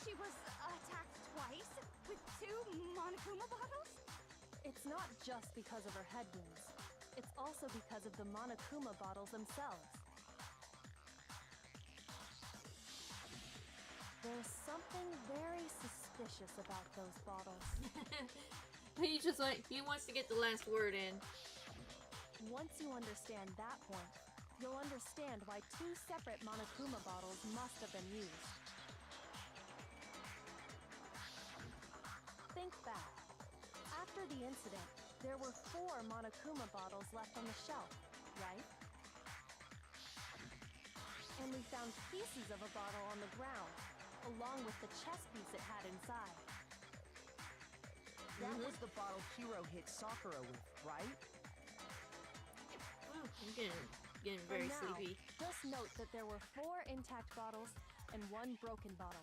She was attacked twice with 2 Monokuma bottles? It's not just because of her head wounds. It's also because of the Monokuma bottles themselves. There's something very suspicious about those bottles. He wants to get the last word in. Once you understand that point, you'll understand why 2 separate Monokuma bottles must have been used. Think back. After the incident, there were 4 Monokuma bottles left on the shelf, right? And we found pieces of a bottle on the ground, along with the chest piece it had inside. That was the bottle Hiro hit Sakura with, right? Oh, I'm getting For very now, sleepy. just note that there were 4 intact bottles and 1 broken bottle.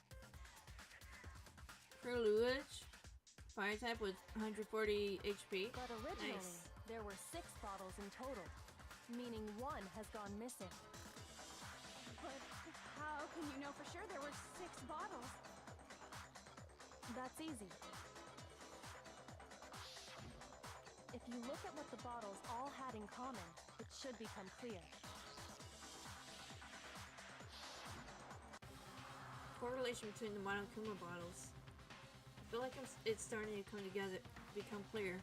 Preluage. Fire type with 140 HP. But originally, Nice. there were 6 bottles in total, meaning 1 has gone missing. But how can you know for sure there were 6 bottles? That's easy. If you look at what the bottles all had in common, it should become clear. Correlation between the Monokuma bottles. I feel like it's starting to come together, become clear.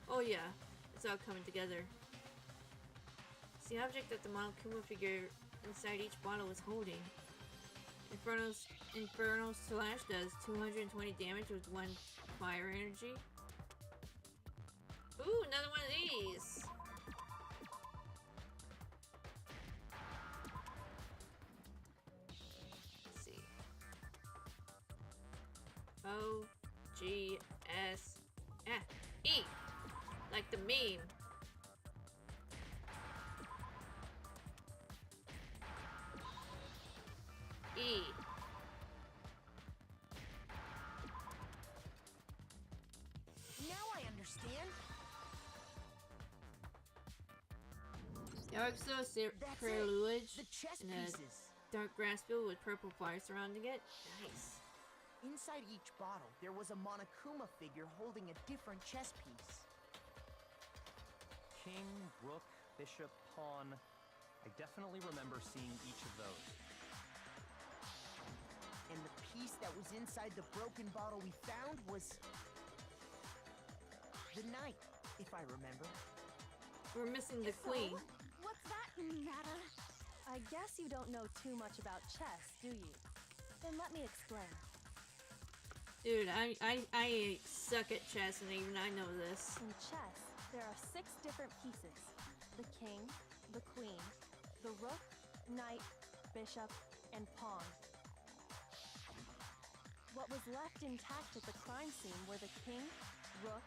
Oh yeah, It's all coming together. It's the object that the Monokuma figure inside each bottle is holding. Inferno Slash does 220 damage with 1 fire energy. Ooh, another one of these! Let's see. O, G, S, F, E! Like the meme. E. Now I understand. Yoroxo That's Prelude The chess and a pieces. dark grass field with purple fire surrounding it. Nice. Inside each bottle, there was a Monokuma figure holding a different chess piece. King, rook, bishop, pawn. I definitely remember seeing each of those. And the piece that was inside the broken bottle we found was the knight, if I remember. We're missing the queen. What's that matter? I guess you don't know too much about chess, do you? Then let me explain. Dude, I suck at chess and even I know this. In chess, there are 6 different pieces. The king, the queen, the rook, knight, bishop, and pawn. What was left intact at the crime scene were the king, rook,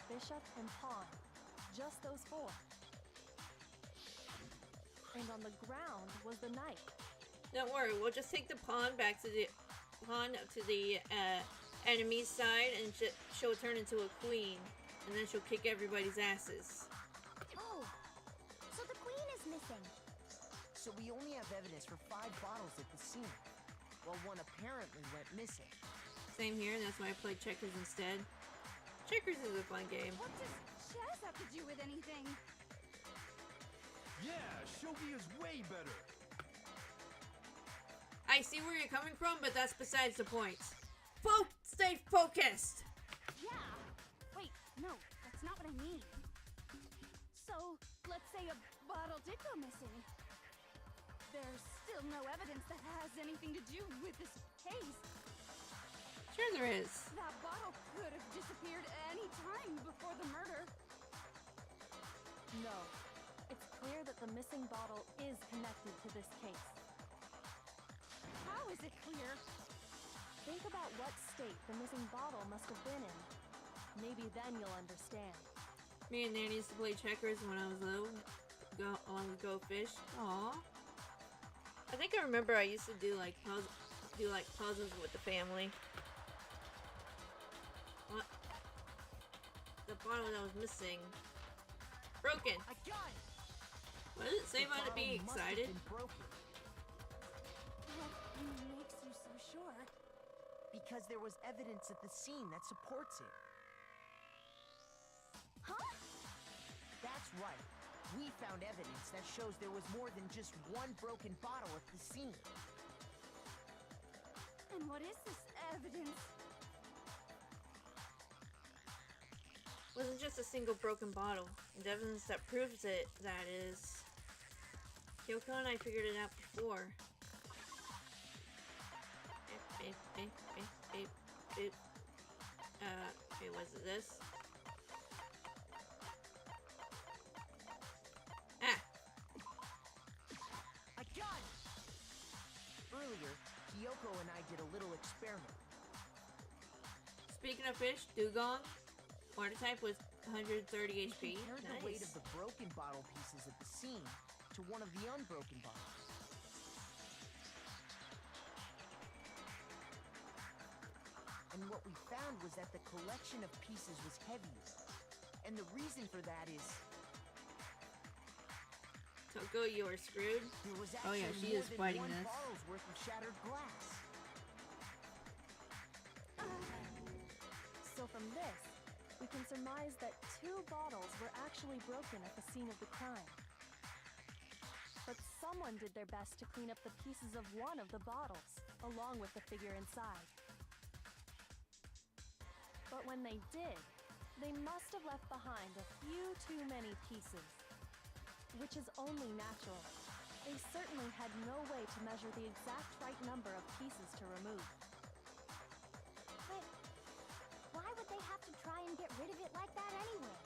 bishop, and pawn. Just those 4. And on the ground was the knight. Don't worry, we'll just take the pawn back to the enemy's side and she'll turn into a queen, and then she'll kick everybody's asses. Oh, so the queen is missing. So we only have evidence for 5 bottles at the scene, while one apparently went missing. Same here, that's why I played checkers instead. Checkers is a fun game. What does chess have to do with anything? Yeah, shogi is way better. I see where you're coming from, but that's besides the point. Stay focused! Yeah. Wait, no, that's not what I mean. So, let's say a bottle did go missing. There's still no evidence that has anything to do with this case. Sure there is. That bottle could have disappeared any time before the murder. No. It's clear that the missing bottle is connected to this case. How is it clear? Think about what state the missing bottle must have been in. Maybe then you'll understand. Me and Nanny used to play checkers when I was little. Along with Go Fish. Aww. I think I remember I used to do like puzzles with the family. What? The bottle that was missing. Broken. I got it! What does it say about it being Bottle must have excited? been broken. What makes you so sure? Because there was evidence at the scene that supports it. Huh? That's right. We found evidence that shows there was more than just one broken bottle at the scene. And what is this evidence? It wasn't just a single broken bottle. And evidence that proves it, that is... Kyoko and I figured it out before. Okay, was it this? Ah! I got it! Earlier, Kyoko and I did a little experiment. Speaking of fish, dugong. Water type was 130 HP. Compared the weight of the broken bottle pieces at the scene to one of the unbroken bottles. And what we found was that the collection of pieces was heavier. And the reason for that is Toko, you are screwed. there was Oh actually yeah, she more is than fighting one this. bottle's worth of shattered glass. So from this, we can surmise that 2 bottles were actually broken at the scene of the crime. But someone did their best to clean up the pieces of one of the bottles, along with the figure inside. But when they did, They must have left behind a few too many pieces, which is only natural. They certainly had no way to measure the exact right number of pieces to remove. But why would they have to try and get rid of it like that anyway?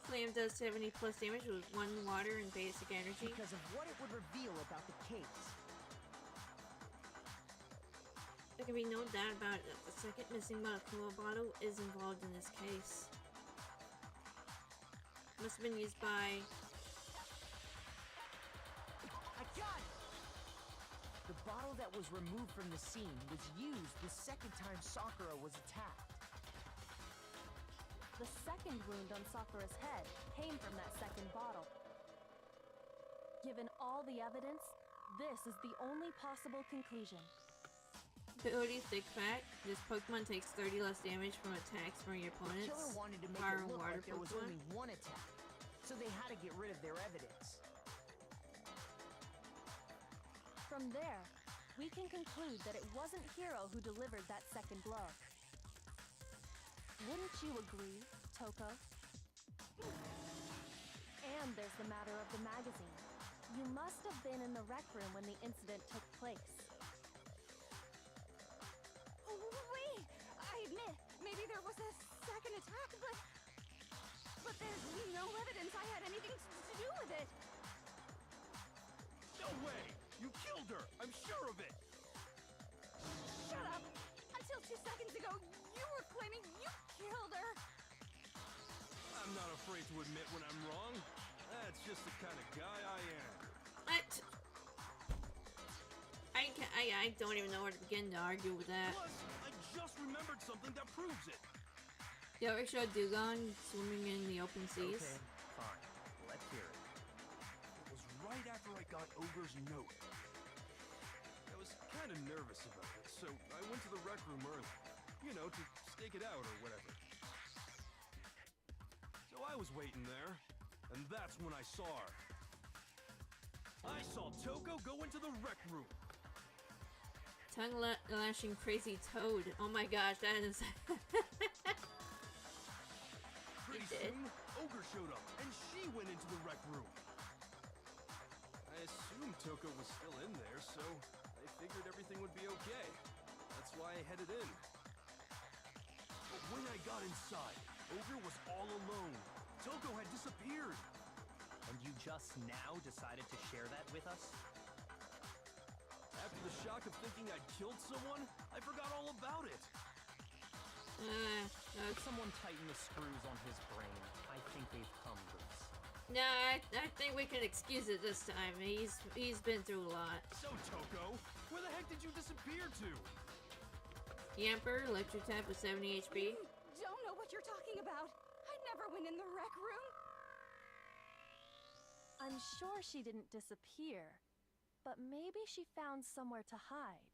Flame does 70 plus damage with 1 water and basic energy. Because of what it would reveal about the case. There can be no doubt about it that the second missing Kuro bottle is involved in this case. Must have been used by... I got it! The bottle that was removed from the scene was used the second time Sakura was attacked. The second wound on Sakura's head came from that second bottle. Given all the evidence, this is the only possible conclusion. Ability Thick Fat. This Pokemon takes 30 less damage from attacks from your The opponents. killer wanted to make Fire it and look water like there was Pokemon. only one attack, so they had to get rid of their evidence. From there, we can conclude that it wasn't Hiro who delivered that second blow. Wouldn't you agree, Toko? And there's the matter of the magazine. You must have been in the rec room when the incident took place. Wait! I admit, maybe there was a second attack, but there's no evidence I had anything to do with it. No way! You killed her! I'm sure of it! Shut up! Until 2 seconds ago, you were claiming you killed her. I'm not afraid to admit when I'm wrong. That's just the kind of guy I am. What? I don't even know where to begin to argue with that. Plus, I just remembered something that proves it. Yo, we showed Dugong swimming in the open seas. Okay, fine. Let's hear it. It was right after I got Ogre's note. I was kind of nervous about it, so I went to the rec room early. You know, to stake it out or whatever. So I was waiting there, and that's when I saw her. I saw Toko go into the rec room. Tongue-lashing crazy toad. Oh my gosh, that is... Pretty soon, Ogre showed up, and she went into the rec room. I assumed Toko was still in there, so I figured everything would be okay. That's why I headed in. But when I got inside, Ogre was all alone. Toko had disappeared. And you just now decided to share that with us? After the shock of thinking I'd killed someone, I forgot all about it. Could someone tighten the screws on his brain? I think they've come loose. No, I think we can excuse it this time. He's been through a lot. So, Toko, where the heck did you disappear to? Yamper, electric tap with 70 HP. You don't know what you're talking about. I never went in the rec room. I'm sure she didn't disappear, but maybe she found somewhere to hide.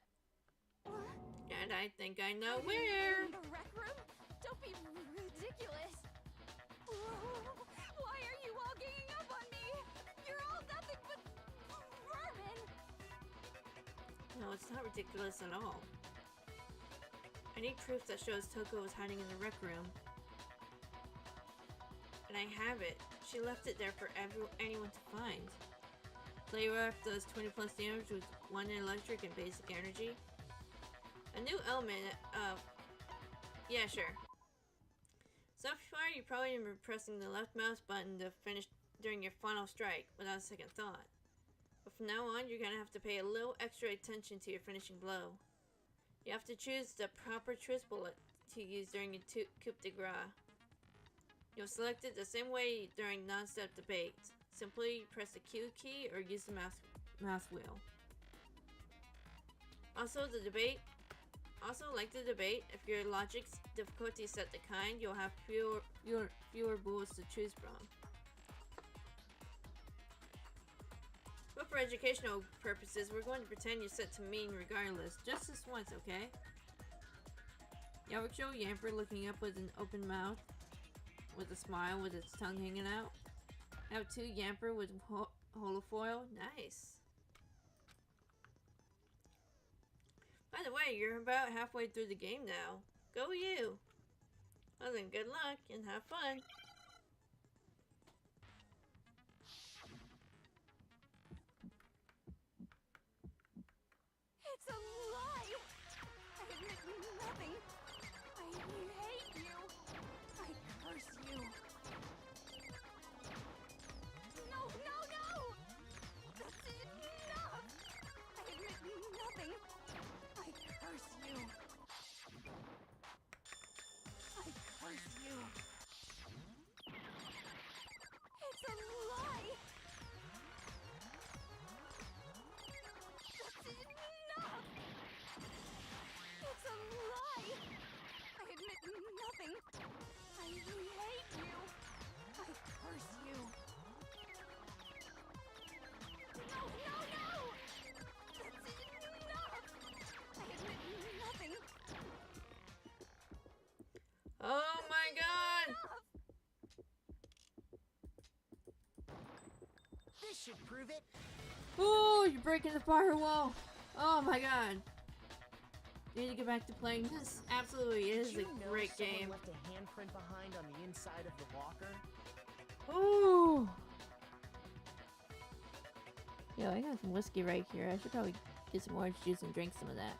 What? And I think I know In where. the rec room? Don't be ridiculous. Why are you all ganging up on me? You're all nothing but vermin. No, it's not ridiculous at all. I need proof that shows Toko was hiding in the rec room. And I have it. She left it there for anyone to find. Play rough does 20 plus damage with 1 electric and basic energy. A new element of... Yeah, sure. So far, you probably been pressing the left mouse button to finish during your final strike without a second thought. But from now on, you're gonna have to pay a little extra attention to your finishing blow. You have to choose the proper tris bullet to use during your coup de grace. You'll select it the same way during non-step debate. Simply press the Q key or use the mouse wheel. Also, like the debate, if your logic's difficulty is set to kind, you'll have fewer bullets to choose from. But for educational purposes, we're going to pretend you're set to mean regardless, just this once, okay? Yawiksho Yamper looking up with an open mouth, with a smile with its tongue hanging out. I have 2 Yamper with holofoil. Nice. By the way, you're about halfway through the game now. Go you! Well then, good luck and have fun. It's a lie! I admit nothing. I hate you. I curse you. No, no, no! That's enough! I admit nothing. I curse you. I curse you. It's a lie! That's enough! It's a lie! I admit nothing. I hate you. I curse you. No, no, no! That's enough! I admit nothing. Oh my god! Enough! This should prove it. Oh, you're breaking the firewall! Oh my god. You need to get back to playing this. Absolutely, it is Did a you know great someone game. left a handprint behind on the inside of the locker? Ooh! Yo, I got some whiskey right here. I should probably get some orange juice and drink some of that.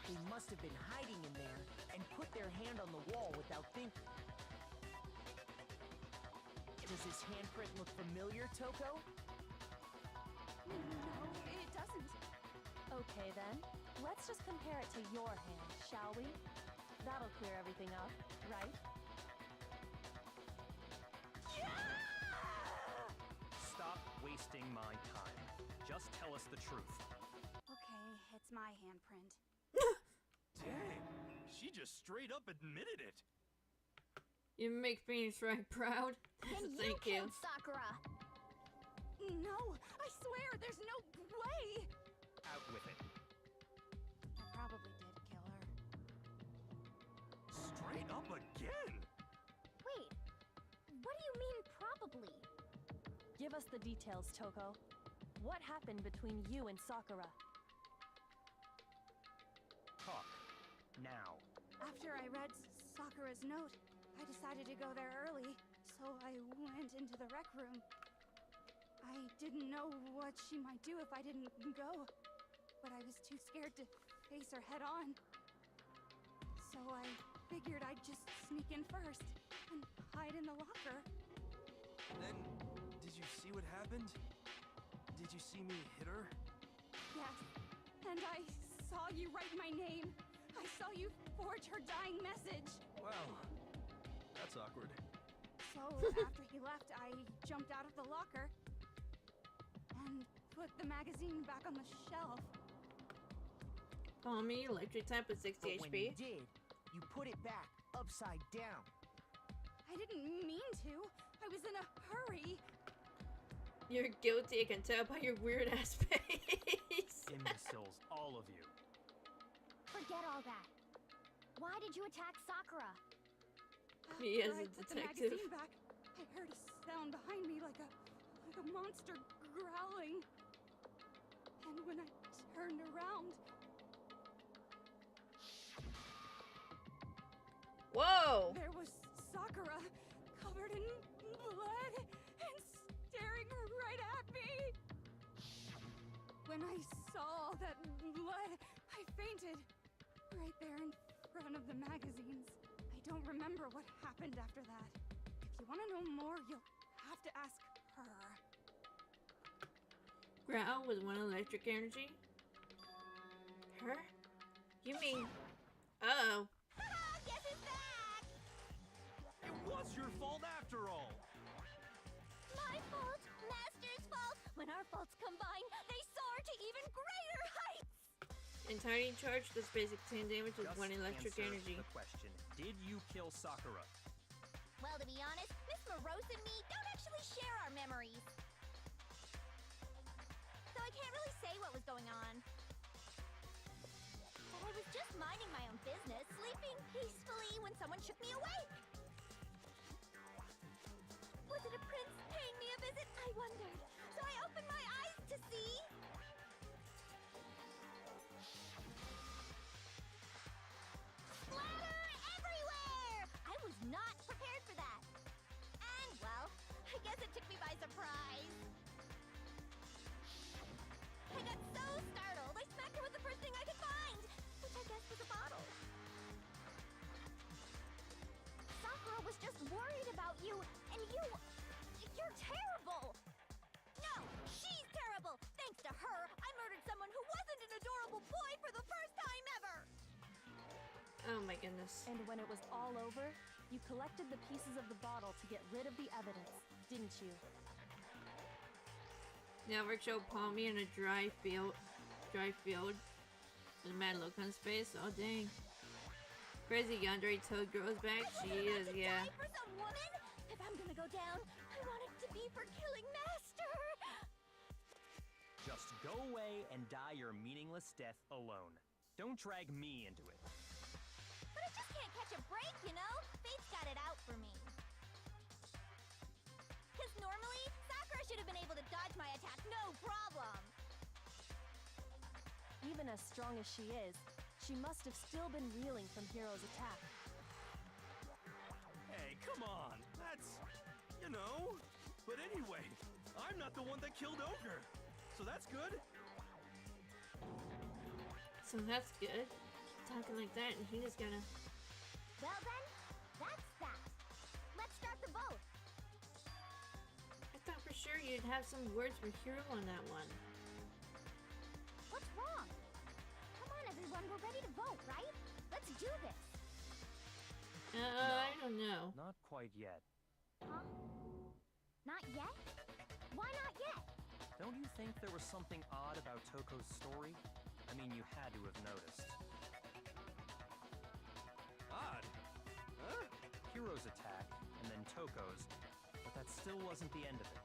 They must have been hiding in there and put their hand on the wall without thinking. Does this handprint look familiar, Toko? No, it doesn't. Okay then, let's just compare it to your hand, shall we? That'll clear everything up, right? Stop wasting my time. Just tell us the truth. Okay, it's my handprint. Dang, she just straight up admitted it. You make Phoenix Wright proud. And you Thank you. killed Sakura. No, I swear, there's no way! Out with it. I probably did kill her. Straight up again. Wait, what do you mean probably? Give us the details, Toko. What happened between you and Sakura? Talk. Now. After I read Sakura's note, I decided to go there early, so I went into the rec room. I didn't know what she might do if I didn't go, but I was too scared to face her head on. So I figured I'd just sneak in first and hide in the locker. Then, did you see what happened? Did you see me hit her? Yes, and I saw you write my name. I saw you forge her dying message. Wow, that's awkward. So after he left, I jumped out of the locker and put the magazine back on the shelf. Follow me, electric type with 60 But when HP. you did, you put it back upside down. I didn't mean to. I was in a hurry. You're guilty, I can tell by your weird ass face. Imbeciles, all of you. Forget all that. Why did you attack Sakura? He is After a I put the detective. magazine back, I heard a sound behind me like a monster growling. And when I turned around, Whoa! there was Sakura, covered in blood and staring right at me. When I saw that blood, I fainted right there in front of the magazines. I don't remember what happened after that. If you want to know more, you'll have to ask her. Growl with 1 electric energy? Her? You mean... Uh-oh. Guess who's back? It was your fault after all. My fault, Master's fault. When our faults combine, they soar to even greater heights. Entirely charged does basic 10 damage with Just 1 electric answer energy. the question. Did you kill Sakura? Well, to be honest, Miss Morose and me don't actually share our memories. So I can't really say what was going on. But I was just minding my own business, sleeping peacefully when someone shook me awake. Was it a prince paying me a visit? I wondered. So I opened my eyes to see... Splatter everywhere! I was Crescent took me by surprise. I got so startled, I smacked her with the first thing I could find, which I guess was a bottle. Sakura was just worried about you, and you're terrible. No, she's terrible. Thanks to her, I murdered someone who wasn't an adorable boy for the first time ever. Oh my goodness. And when it was all over, you collected the pieces of the bottle to get rid of the evidence, didn't you? Now Rick showed Palmy in a dry field. With a mad look on his face. Oh dang. Crazy yandere toad grows back. She is, yeah. Die for some woman? If I'm gonna go down, I want it to be for killing Master. Just go away and die your meaningless death alone. Don't drag me into it. But I just can't catch a break, you know? Fate's got it out for me. Because normally, Sakura should have been able to dodge my attack, no problem. Even as strong as she is, she must have still been reeling from Hiro's attack. Hey, come on. That's, you know. But anyway, I'm not the one that killed Ogre. So that's good. So that's good. Talking like that, and he just gonna. Well then, that's that. Let's start the vote. I thought for sure you'd have some words for Hiro on that one. What's wrong? Come on, everyone, we're ready to vote, right? Let's do this. I don't know. Not quite yet. Huh? Not yet? Why not yet? Don't you think there was something odd about Toko's story? I mean, you had to have noticed. Odd? Huh? Hiro's attack, and then Toko's, but that still wasn't the end of it.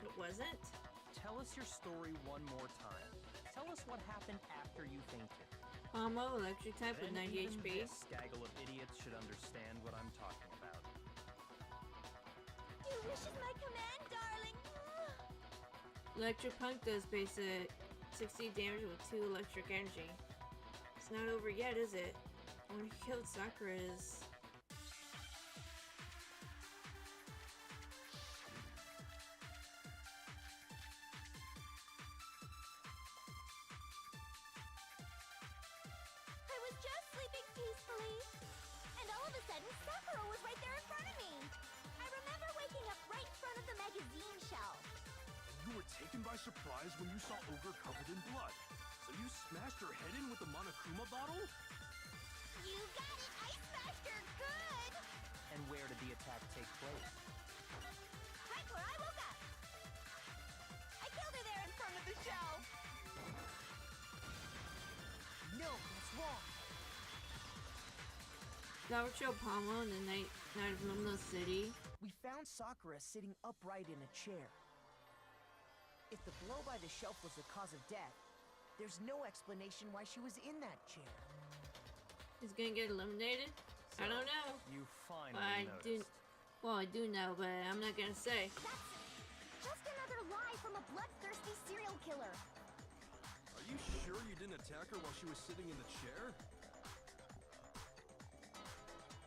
It wasn't? Tell us your story one more time. Tell us what happened after you fainted. Pomo, electric type with Then 90 even HP. this gaggle of idiots should understand what I'm talking about. Your wish is my command, darling. Electric Punk does basic 60 damage with 2 electric energy. It's not over yet, is it? When he killed Sakura is... I was just sleeping peacefully, and all of a sudden, Sakura was right there in front of me. I remember waking up right in front of the magazine shelf. You were taken by surprise when you saw Ogre covered in blood. So you smashed her head in with the Monokuma bottle? You got it! I smashed her good! And where did the attack take place? Right where I woke up! I killed her there in front of the shelf! No, that's wrong. That would show Pomo in the night of Lumino City. We found Sakura sitting upright in a chair. If the blow by the shelf was the cause of death, there's no explanation why she was in that chair. He's gonna get eliminated? I don't know. You finally I do. noticed. Well, I do know, but I'm not gonna say. That's just another lie from a bloodthirsty serial killer. Are you sure you didn't attack her while she was sitting in the chair?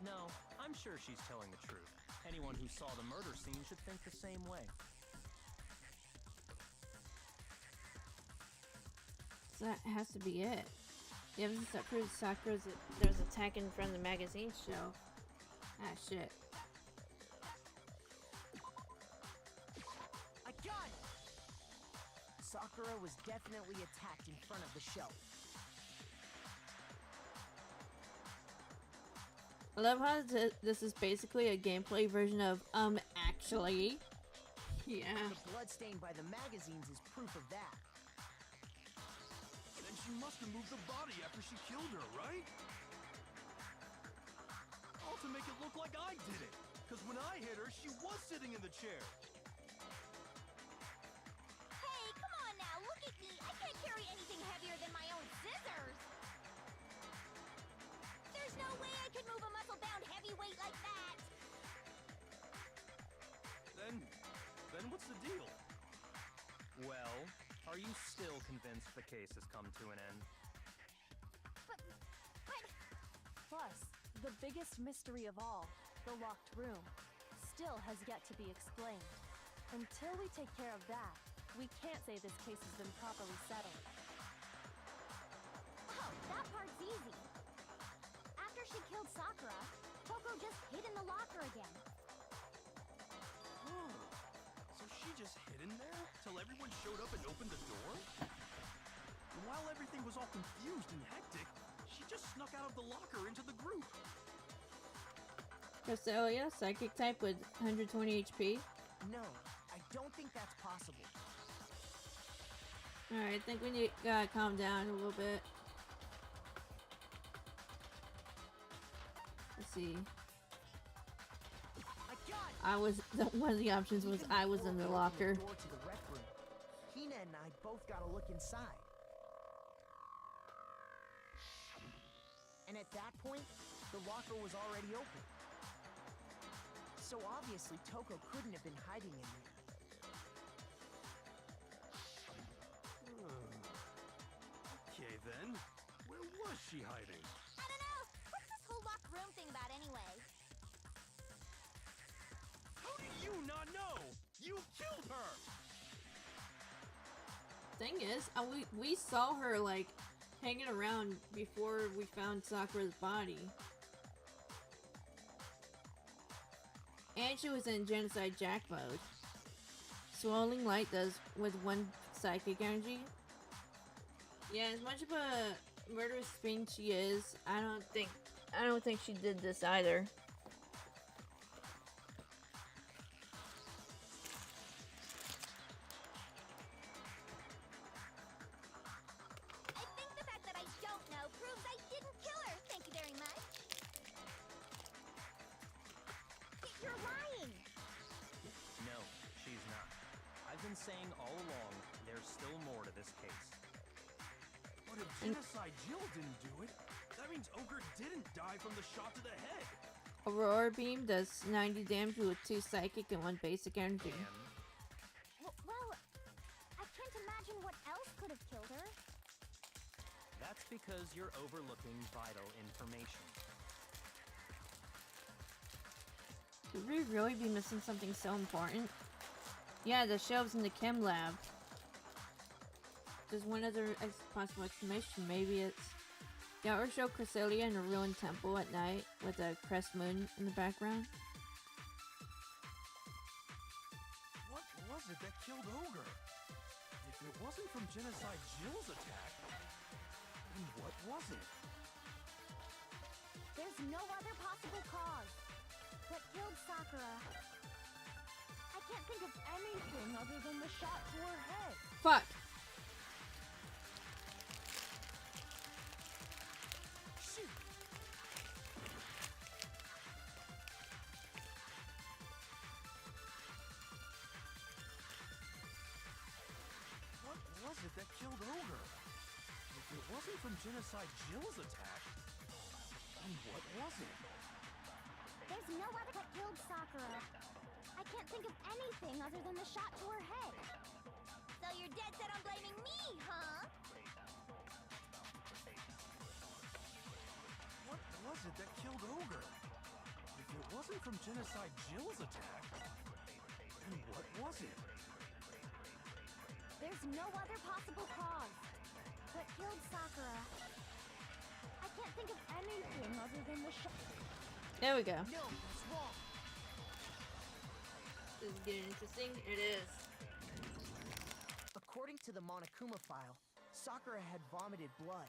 No, I'm sure she's telling the truth. Anyone who saw the murder scene should think the same way. So that has to be it. The evidence that proves Sakura's there was attack in front of the magazine shelf. Ah, shit. I got it! Sakura was definitely attacked in front of the shelf. I love how this is basically a gameplay version of, actually. Yeah. The blood stain by the magazines is proof of that. Then she must have moved the body after she killed her, right? All to make it look like I did it. Because when I hit her, she was sitting in the chair. Hey, come on now, look at me. I can't carry anything heavier than my own scissors. There's no way I could move a muscle-bound heavyweight like that. Then what's the deal? Well, are you still convinced the case has come to an end? But... Plus, the biggest mystery of all, the locked room, still has yet to be explained. Until we take care of that, we can't say this case has been properly settled. Oh, that part's easy. After she killed Sakura, Toko just hid in the locker again. Oh, so she just hid in there till everyone showed up and opened the door? And while everything was all confused and hectic, she just snuck out of the locker into the group. Cresselia, psychic type with 120 HP. No, I don't think that's possible. Alright, I think we need to calm down a little bit. Let's see. I was one of the options was I was in the locker. Door to the rec room. Hina and I both got to look inside. And at that point, the locker was already open. So obviously Toko couldn't have been hiding in there. Okay then, where was she hiding? I don't know. What's this whole locked room thing about anyway? How do you not know? You killed her! Thing is, we saw her like hanging around before we found Sakura's body. And she was in Genocide Jack mode. Swirling light does with one psychic energy. Yeah, as much of a murderous fiend she is, I don't think she did this either. I think the fact that I don't know proves I didn't kill her. Thank you very much. You're lying. No, she's not. I've been saying all along, there's still more to this case. But if Genocide Jill didn't do it, that means Ogre didn't die from the shot to the head. Aurora Beam does 90 damage with 2 psychic and 1 basic energy. Well, I can't imagine what else could have killed her. That's because you're overlooking vital information. Could we really be missing something so important? Yeah, the shelves in the chem lab. There's one other possible explanation. Maybe it's... Yeah, or show Cresselia in a ruined temple at night with a crest moon in the background. What was it that killed Ogre? If it wasn't from Genocide Jill's attack, then what was it? There's no other possible cause. What killed Sakura? I can't think of anything other than the shot to her head. Fuck! Shoot! What was it that killed Ogre? If it wasn't from Genocide Jill's attack, then what was it? There's no other that killed Sakura. I can't think of anything other than the shot to her head. So you're dead set on blaming me, huh? What was it that killed Ogre? If it wasn't from Genocide Jill's attack, then what was it? There's no other possible cause. What killed Sakura? I can't think of anything other than the shot. There we go. No, that's wrong. This is getting interesting. It is. According to the Monokuma file, Sakura had vomited blood.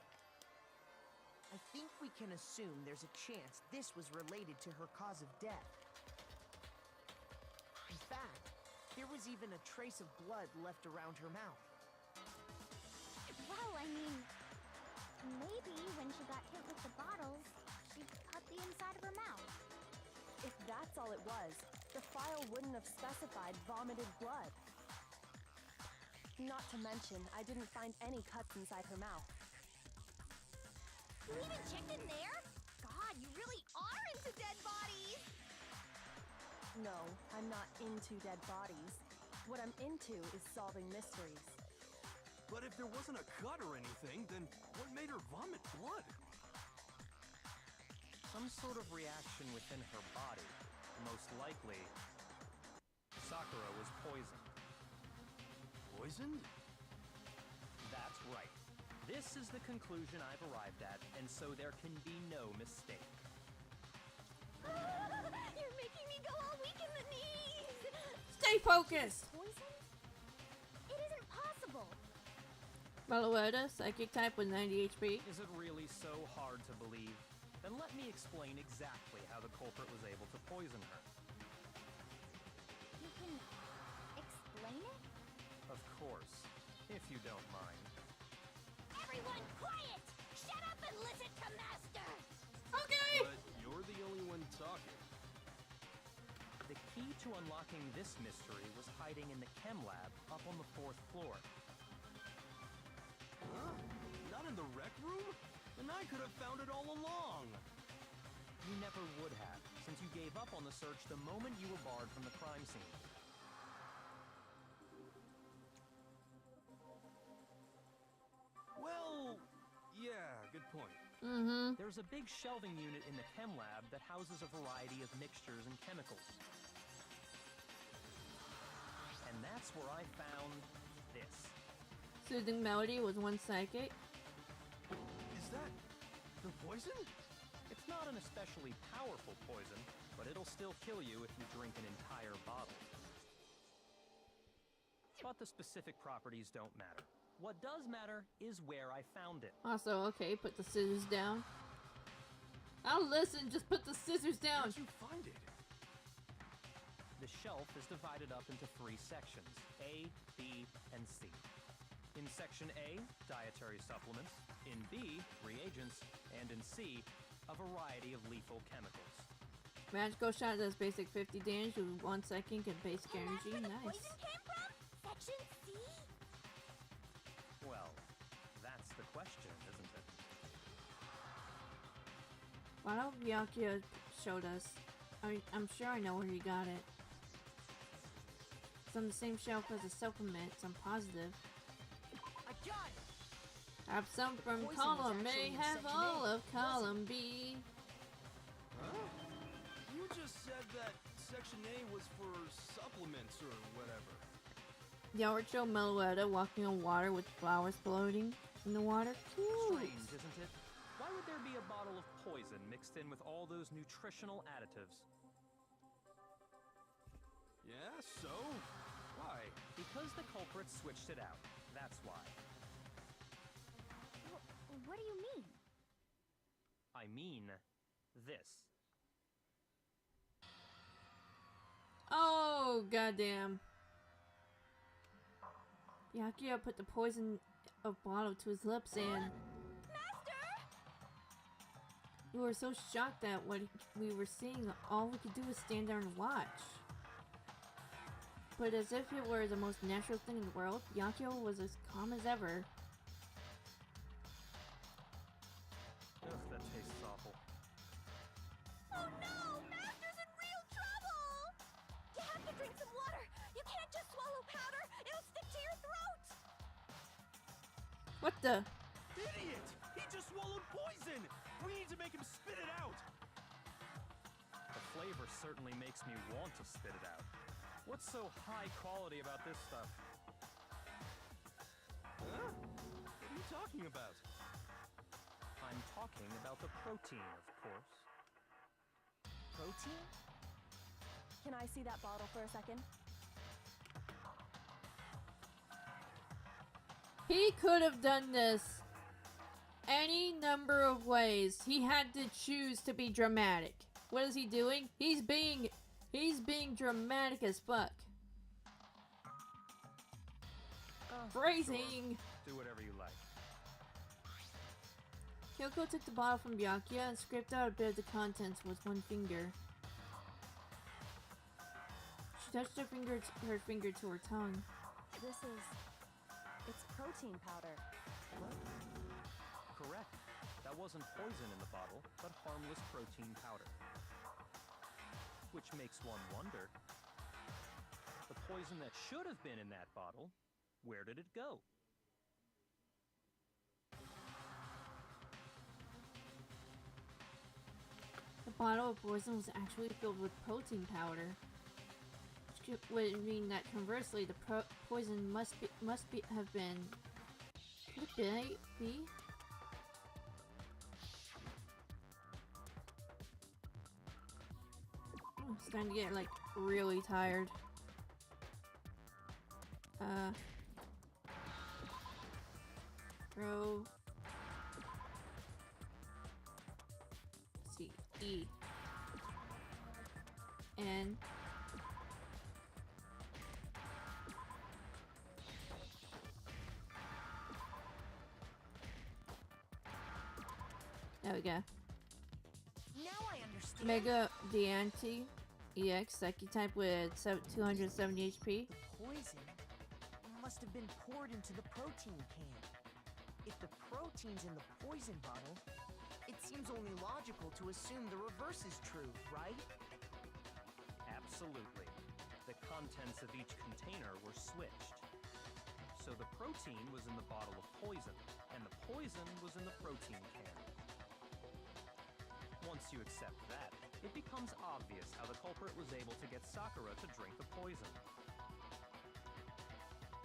I think we can assume there's a chance this was related to her cause of death. In fact, there was even a trace of blood left around her mouth. Well, I mean, maybe when she got hit with the bottles, she cut the inside of her mouth. If that's all it was, the file wouldn't have specified vomited blood. Not to mention, I didn't find any cuts inside her mouth. You even checked in there? God, you really are into dead bodies! No, I'm not into dead bodies. What I'm into is solving mysteries. But if there wasn't a cut or anything, then what made her vomit blood? Some sort of reaction within her body. Most likely, Sakura was poisoned. Poisoned? That's right. This is the conclusion I've arrived at, and so there can be no mistake. You're making me go all weak in the knees! Stay focused! Poisoned? It isn't possible! Meloetta, psychic type with 90 HP. Is it really so hard to believe? Then let me explain exactly how the culprit was able to poison her. You can explain it? Of course, if you don't mind. Everyone quiet! Shut up and listen to Master! Okay! But you're the only one talking. The key to unlocking this mystery was hiding in the chem lab up on the 4th floor. Huh? Not in the rec room? Then I could have found it all along. You never would have, since you gave up on the search the moment you were barred from the crime scene. Well, yeah, good point. Mm-hmm. There's a big shelving unit in the chem lab that houses a variety of mixtures and chemicals. And that's where I found this. Soothing Melody was one psychic. Is that the poison? It's not an especially powerful poison, but it'll still kill you if you drink an entire bottle. But the specific properties don't matter. What does matter is where I found it. Also, okay, put the scissors down. I'll listen, just put the scissors down. How'd you find it? The shelf is divided up into 3 sections, A, B, and C. In section A, dietary supplements. In B, reagents. And in C, a variety of lethal chemicals. Magical shot does basic 50 damage with 1 second and basic And energy. that's where the Nice. poison came from? Section C? Well, that's the question, isn't it? Why don't Byakuya showed us? I'm sure I know where he got it. It's on the same shelf as the supplements, I'm positive. I got it! Have some from poison is column A, actually in have section all A, of column B. Huh? You just said that Section A was for supplements or whatever. The art show Meloetta walking on water with flowers floating in the water. Cute. Strange, isn't it? Why would there be a bottle of poison mixed in with all those nutritional additives? Yeah, so? Why? Because the culprit switched it out. That's why. What do you mean? I mean, this. Oh, goddamn. Byakuya put the poison of bottle to his lips and Master! we were so shocked that what we were seeing, all we could do was stand there and watch. But as if it were the most natural thing in the world, Byakuya was as calm as ever. Ugh, that tastes awful. Oh no! Master's in real trouble! You have to drink some water! You can't just swallow powder! It'll stick to your throat! What the? Idiot! He just swallowed poison! We need to make him spit it out! The flavor certainly makes me want to spit it out. What's so high quality about this stuff? Huh? What are you talking about? I'm talking about the protein, of course. Protein? Can I see that bottle for a second? He could have done this any number of ways. He had to choose to be dramatic. What is he doing? He's being dramatic as fuck. Phrasing. Do whatever you like. Kyoko took the bottle from Byakuya and scraped out a bit of the contents with one finger. She touched her finger to her tongue. It's protein powder. Correct. That wasn't poison in the bottle, but harmless protein powder. Which makes one wonder, the poison that should have been in that bottle, where did it go? The bottle of poison was actually filled with protein powder. Which would mean that conversely, the poison must have been. Could it be? I'm starting to get like really tired. Row. Let's see. E. N. There we go. Now I understand. Mega Dianti EX Psyche type with 270 HP. The poison must have been poured into the protein can. If the protein's in the poison bottle, it seems only logical to assume the reverse is true, right? Absolutely. The contents of each container were switched. So the protein was in the bottle of poison, and the poison was in the protein can. Once you accept that, it becomes obvious how the culprit was able to get Sakura to drink the poison.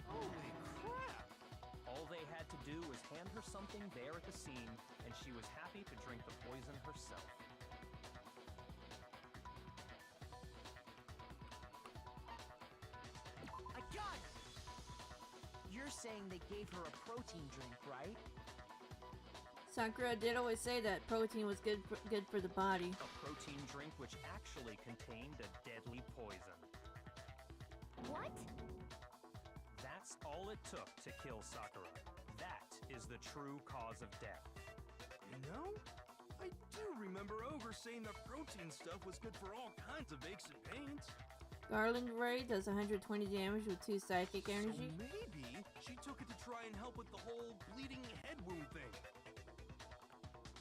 Holy crap! All they had to do was hand her something there at the scene, and she was happy to drink the poison herself. I got it! You're saying they gave her a protein drink, right? Sakura did always say that protein was good for the body. A protein drink which actually contained a deadly poison. What? That's all it took to kill Sakura. That is the true cause of death. You know, I do remember Ogre saying that protein stuff was good for all kinds of aches and pains. Garland Ray does 120 damage with 2 psychic energy. So maybe she took it to try and help with the whole bleeding head wound thing.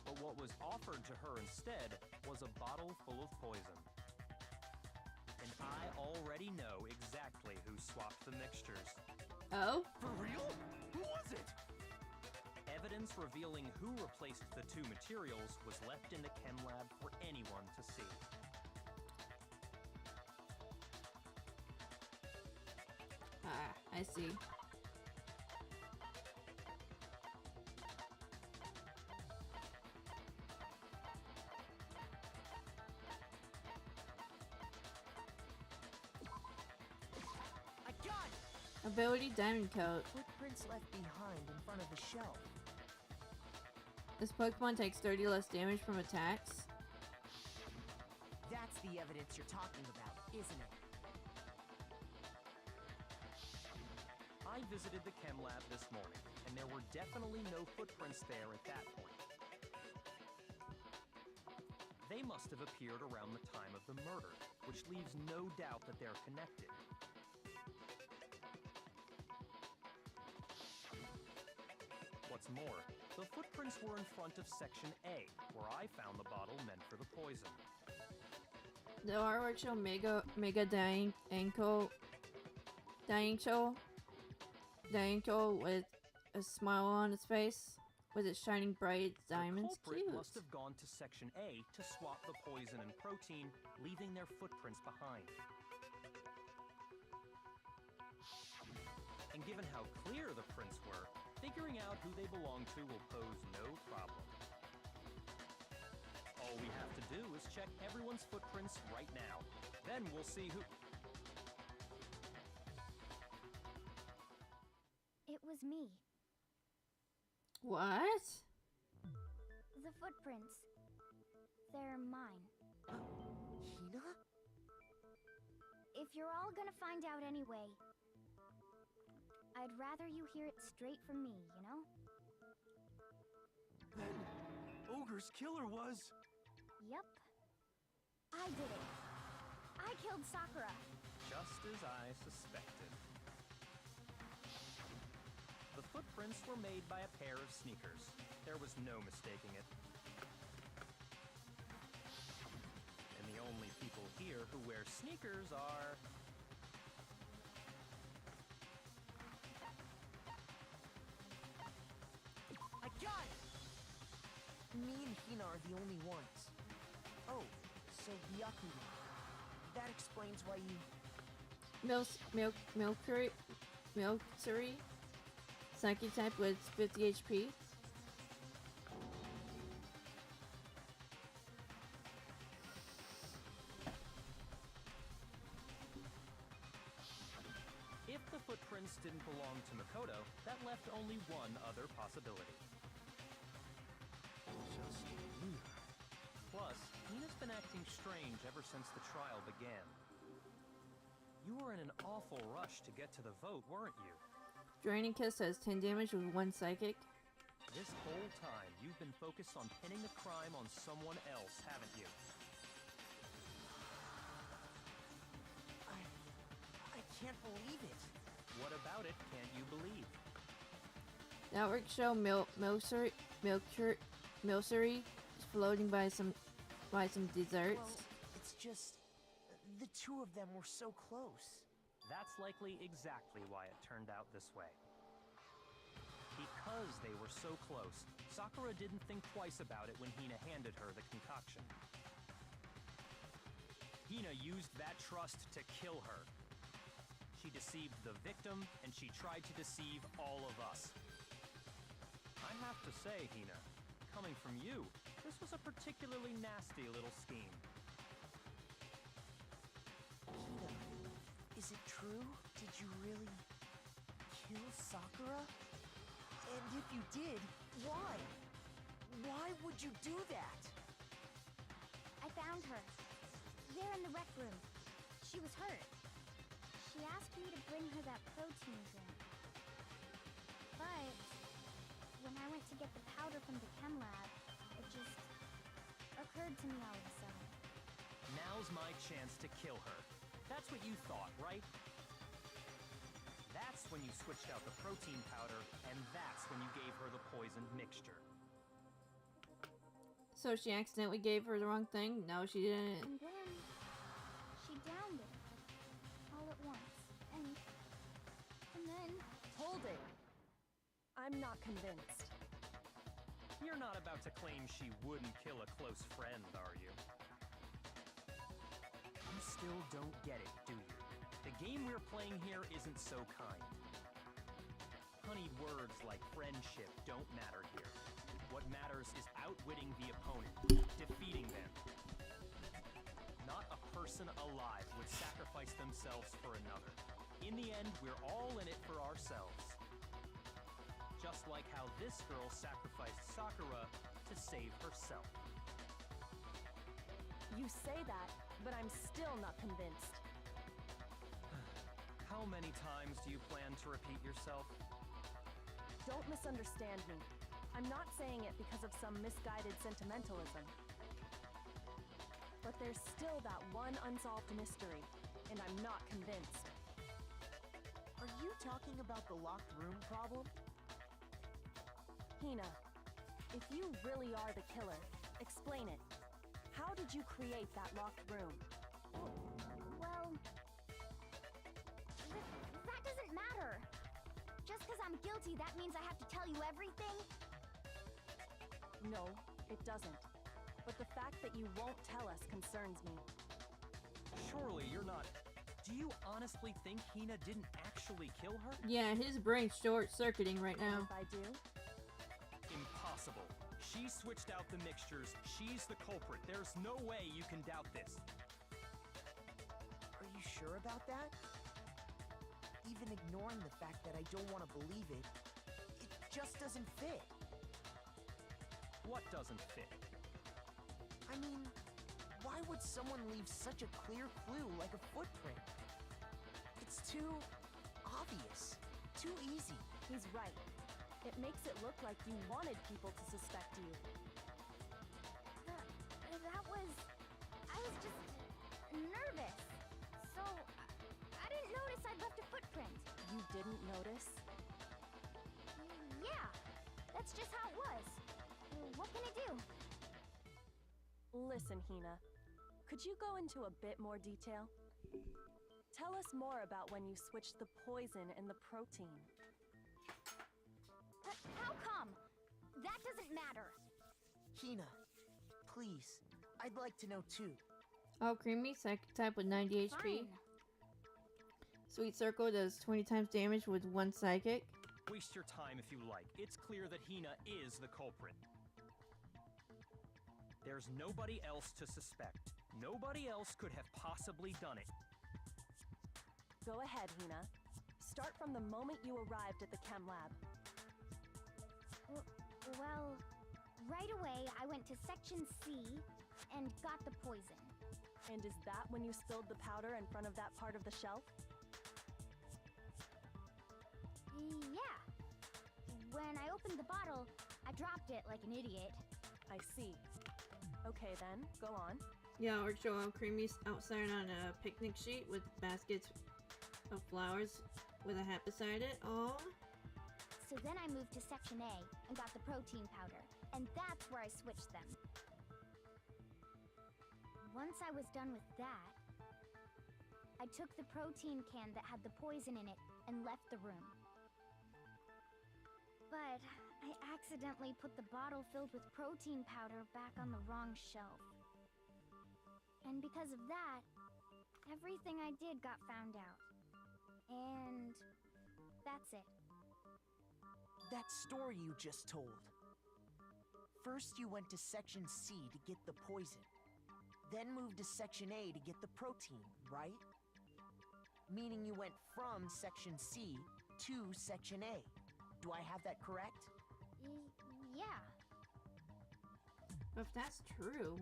But what was offered to her instead was a bottle full of poison. And I already know exactly who swapped the mixtures. Oh? For real? Who was it? Evidence revealing who replaced the two materials was left in the chem lab for anyone to see. Ah, I see. I got it! Ability Diamond Coat. Footprints left behind in front of the shelf. This Pokemon takes 30 less damage from attacks. That's the evidence you're talking about, isn't it? I visited the chem lab this morning, and there were definitely no footprints there at that point. They must have appeared around the time of the murder, which leaves no doubt that they're connected. What's more, the footprints were in front of Section A, where I found the bottle meant for the poison. The artwork show Mega Dainko with a smile on its face, with its shining bright diamonds. The culprit Cute. must have gone to Section A to swap the poison and protein, leaving their footprints behind. And given how clear the prints were, figuring out who they belong to will pose no problem. All we have to do is check everyone's footprints right now. Then we'll see who... It was me. What? The footprints. They're mine. Hina? If you're all gonna find out anyway, I'd rather you hear it straight from me, you know? Then Ogre's killer was... Yep. I did it. I killed Sakura. Just as I suspected. The footprints were made by a pair of sneakers. There was no mistaking it. And the only people here who wear sneakers are... I got it! Me and Hina are the only ones. Oh, So, Byakuya, that explains why you... Milcery? Psychic type with 50 HP? If the footprints didn't belong to Makoto, that left only one other possibility. Just Hina. Plus, Hina's been acting strange ever since the trial began. You were in an awful rush to get to the vote, weren't you? Draining Kiss has 10 damage with 1 psychic. This whole time, you've been focused on pinning the crime on someone else, haven't you? I can't believe it. What about it can't you believe? Network show Milcery is floating by some desserts. Well, it's just... the two of them were so close. That's likely exactly why it turned out this way. Because they were so close, Sakura didn't think twice about it when Hina handed her the concoction. Hina used that trust to kill her. She deceived the victim, and she tried to deceive all of us. I have to say, Hina, coming from you, this was a particularly nasty little scheme. Hina, is it true? Did you really kill Sakura? And if you did, why? Why would you do that? I found her. There in the rec room. She was hurt. She asked me to bring her that protein drink. But when I went to get the powder from the chem lab, it just occurred to me all of a sudden. Now's my chance to kill her. That's what you thought, right? That's when you switched out the protein powder, and that's when you gave her the poisoned mixture. So she accidentally gave her the wrong thing? No, she didn't. And then she downed it all at once. And then Hold it! I'm not convinced. You're not about to claim she wouldn't kill a close friend, are you? You still don't get it, do you? The game we're playing here isn't so kind. Honeyed words like friendship don't matter here. What matters is outwitting the opponent, defeating them. Not a person alive would sacrifice themselves for another. In the end, we're all in it for ourselves. Just like how this girl sacrificed Sakura to save herself. You say that, but I'm still not convinced. How many times do you plan to repeat yourself? Don't misunderstand me. I'm not saying it because of some misguided sentimentalism. But there's still that one unsolved mystery, and I'm not convinced. Are you talking about the locked room problem? Hina, if you really are the killer, explain it. How did you create that locked room? well, that doesn't matter. Just because I'm guilty, that means I have to tell you everything? No, it doesn't. But the fact that you won't tell us concerns me. Surely you're not... Do you honestly think Hina didn't actually kill her? Yeah, his brain's short-circuiting right And now. if I do? Impossible. She switched out the mixtures. She's the culprit. There's no way you can doubt this. Are you sure about that? Even ignoring the fact that I don't want to believe it, it just doesn't fit. What doesn't fit? I mean, why would someone leave such a clear clue like a footprint? It's too obvious, too easy. He's right. It makes it look like you wanted people to suspect you. I was just nervous. So, I didn't notice I'd left a footprint. You didn't notice? Yeah, that's just how it was. What can I do? Listen, Hina. Could you go into a bit more detail? Tell us more about when you switched the poison and the protein. How come? That doesn't matter. Hina, please, I'd like to know too. Oh, Creamy, psychic type with 90 HP. Fine. Sweet Circle does 20 times damage with 1 psychic. Waste your time if you like. It's clear that Hina is the culprit. There's nobody else to suspect. Nobody else could have possibly done it. Go ahead, Hina. Start from the moment you arrived at the chem lab. Well, right away I went to Section C and got the poison. And is that when you spilled the powder in front of that part of the shelf? Yeah. When I opened the bottle, I dropped it like an idiot. I see. Okay then, go on. Yeah, or show off Creamy's outside on a picnic sheet with baskets of flowers with a hat beside it. Aww. So then I moved to Section A and got the protein powder, and that's where I switched them. Once I was done with that, I took the protein can that had the poison in it and left the room. But I accidentally put the bottle filled with protein powder back on the wrong shelf. And because of that, everything I did got found out. And that's it. That story you just told. First you went to Section C to get the poison. Then moved to Section A to get the protein, right? Meaning you went from Section C to Section A. Do I have that correct? Yeah. If that's true,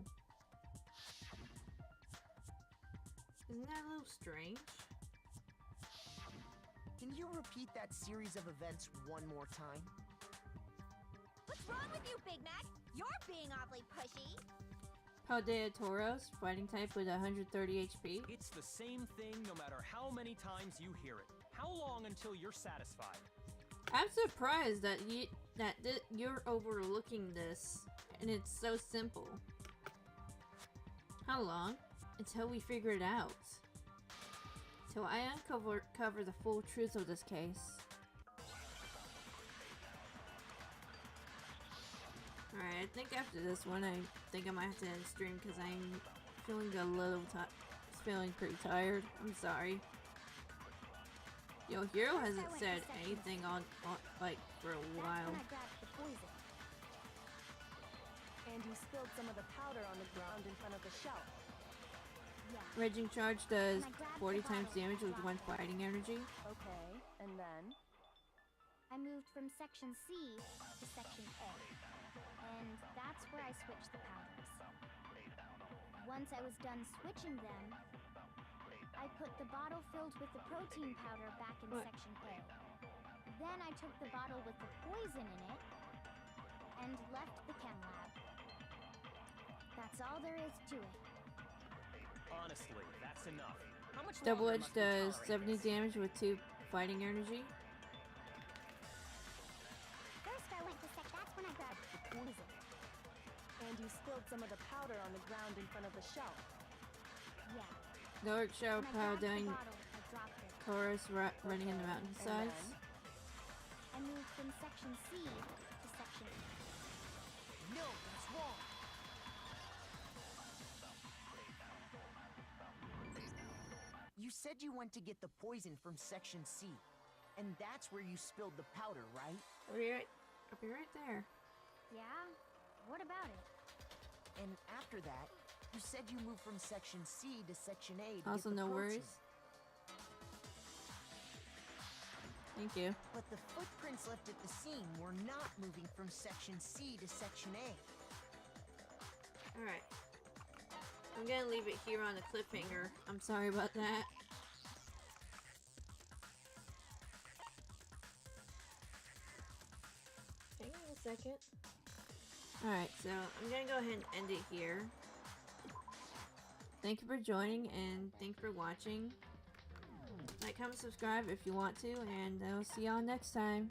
isn't that a little strange? Can you repeat that series of events one more time? What's wrong with you, Big Mac? You're being awfully pushy. Paldea Tauros, fighting type with 130 HP. It's the same thing no matter how many times you hear it. How long until you're satisfied? I'm surprised that you're overlooking this, and it's so simple. How long? Until we figure it out. Till I uncover the full truth of this case. Alright, I think after this one, I think I might have to end stream because I'm feeling feeling pretty tired. I'm sorry. Yo, Hero hasn't said anything on like for a while. That's when I grabbed the poison. And you spilled some of the powder on the ground in front of the shelf. Yeah. Raging Charge does When I grabbed 40 the times bottle, damage with 1 fighting energy. Okay, and then? I moved from Section C to Section A. And that's where I switched the powders. Once I was done switching them, I put the bottle filled with the protein powder back in Section A. Then I took the bottle with the poison in it and left the chem lab. That's all there is to it. Honestly, that's enough. How much Double longer Edge must we does tolerate 70 this? damage with 2 fighting energy. First I went to that's when I grabbed the poison. And you spilled some of the powder on the ground in front of the shelf. Yeah. Dark Shadow When I Power grabbed the down bottle, I dropped it. chorus running in the Okay, mountainsides. and I moved from Section C to Section A. No, that's wrong. You said you went to get the poison from Section C, and that's where you spilled the powder, right? I'll be right there. Yeah? What about it? And after that, you said you moved from Section C to Section A to Also, get the no protein. worries. Thank you. But the footprints left at the scene were not moving from Section C to Section A. Alright. I'm gonna leave it here on the cliffhanger. I'm sorry about that. Hang on a second. Alright, so I'm gonna go ahead and end it here. Thank you for joining and thanks for watching. Like, comment, subscribe if you want to, and I'll see y'all next time.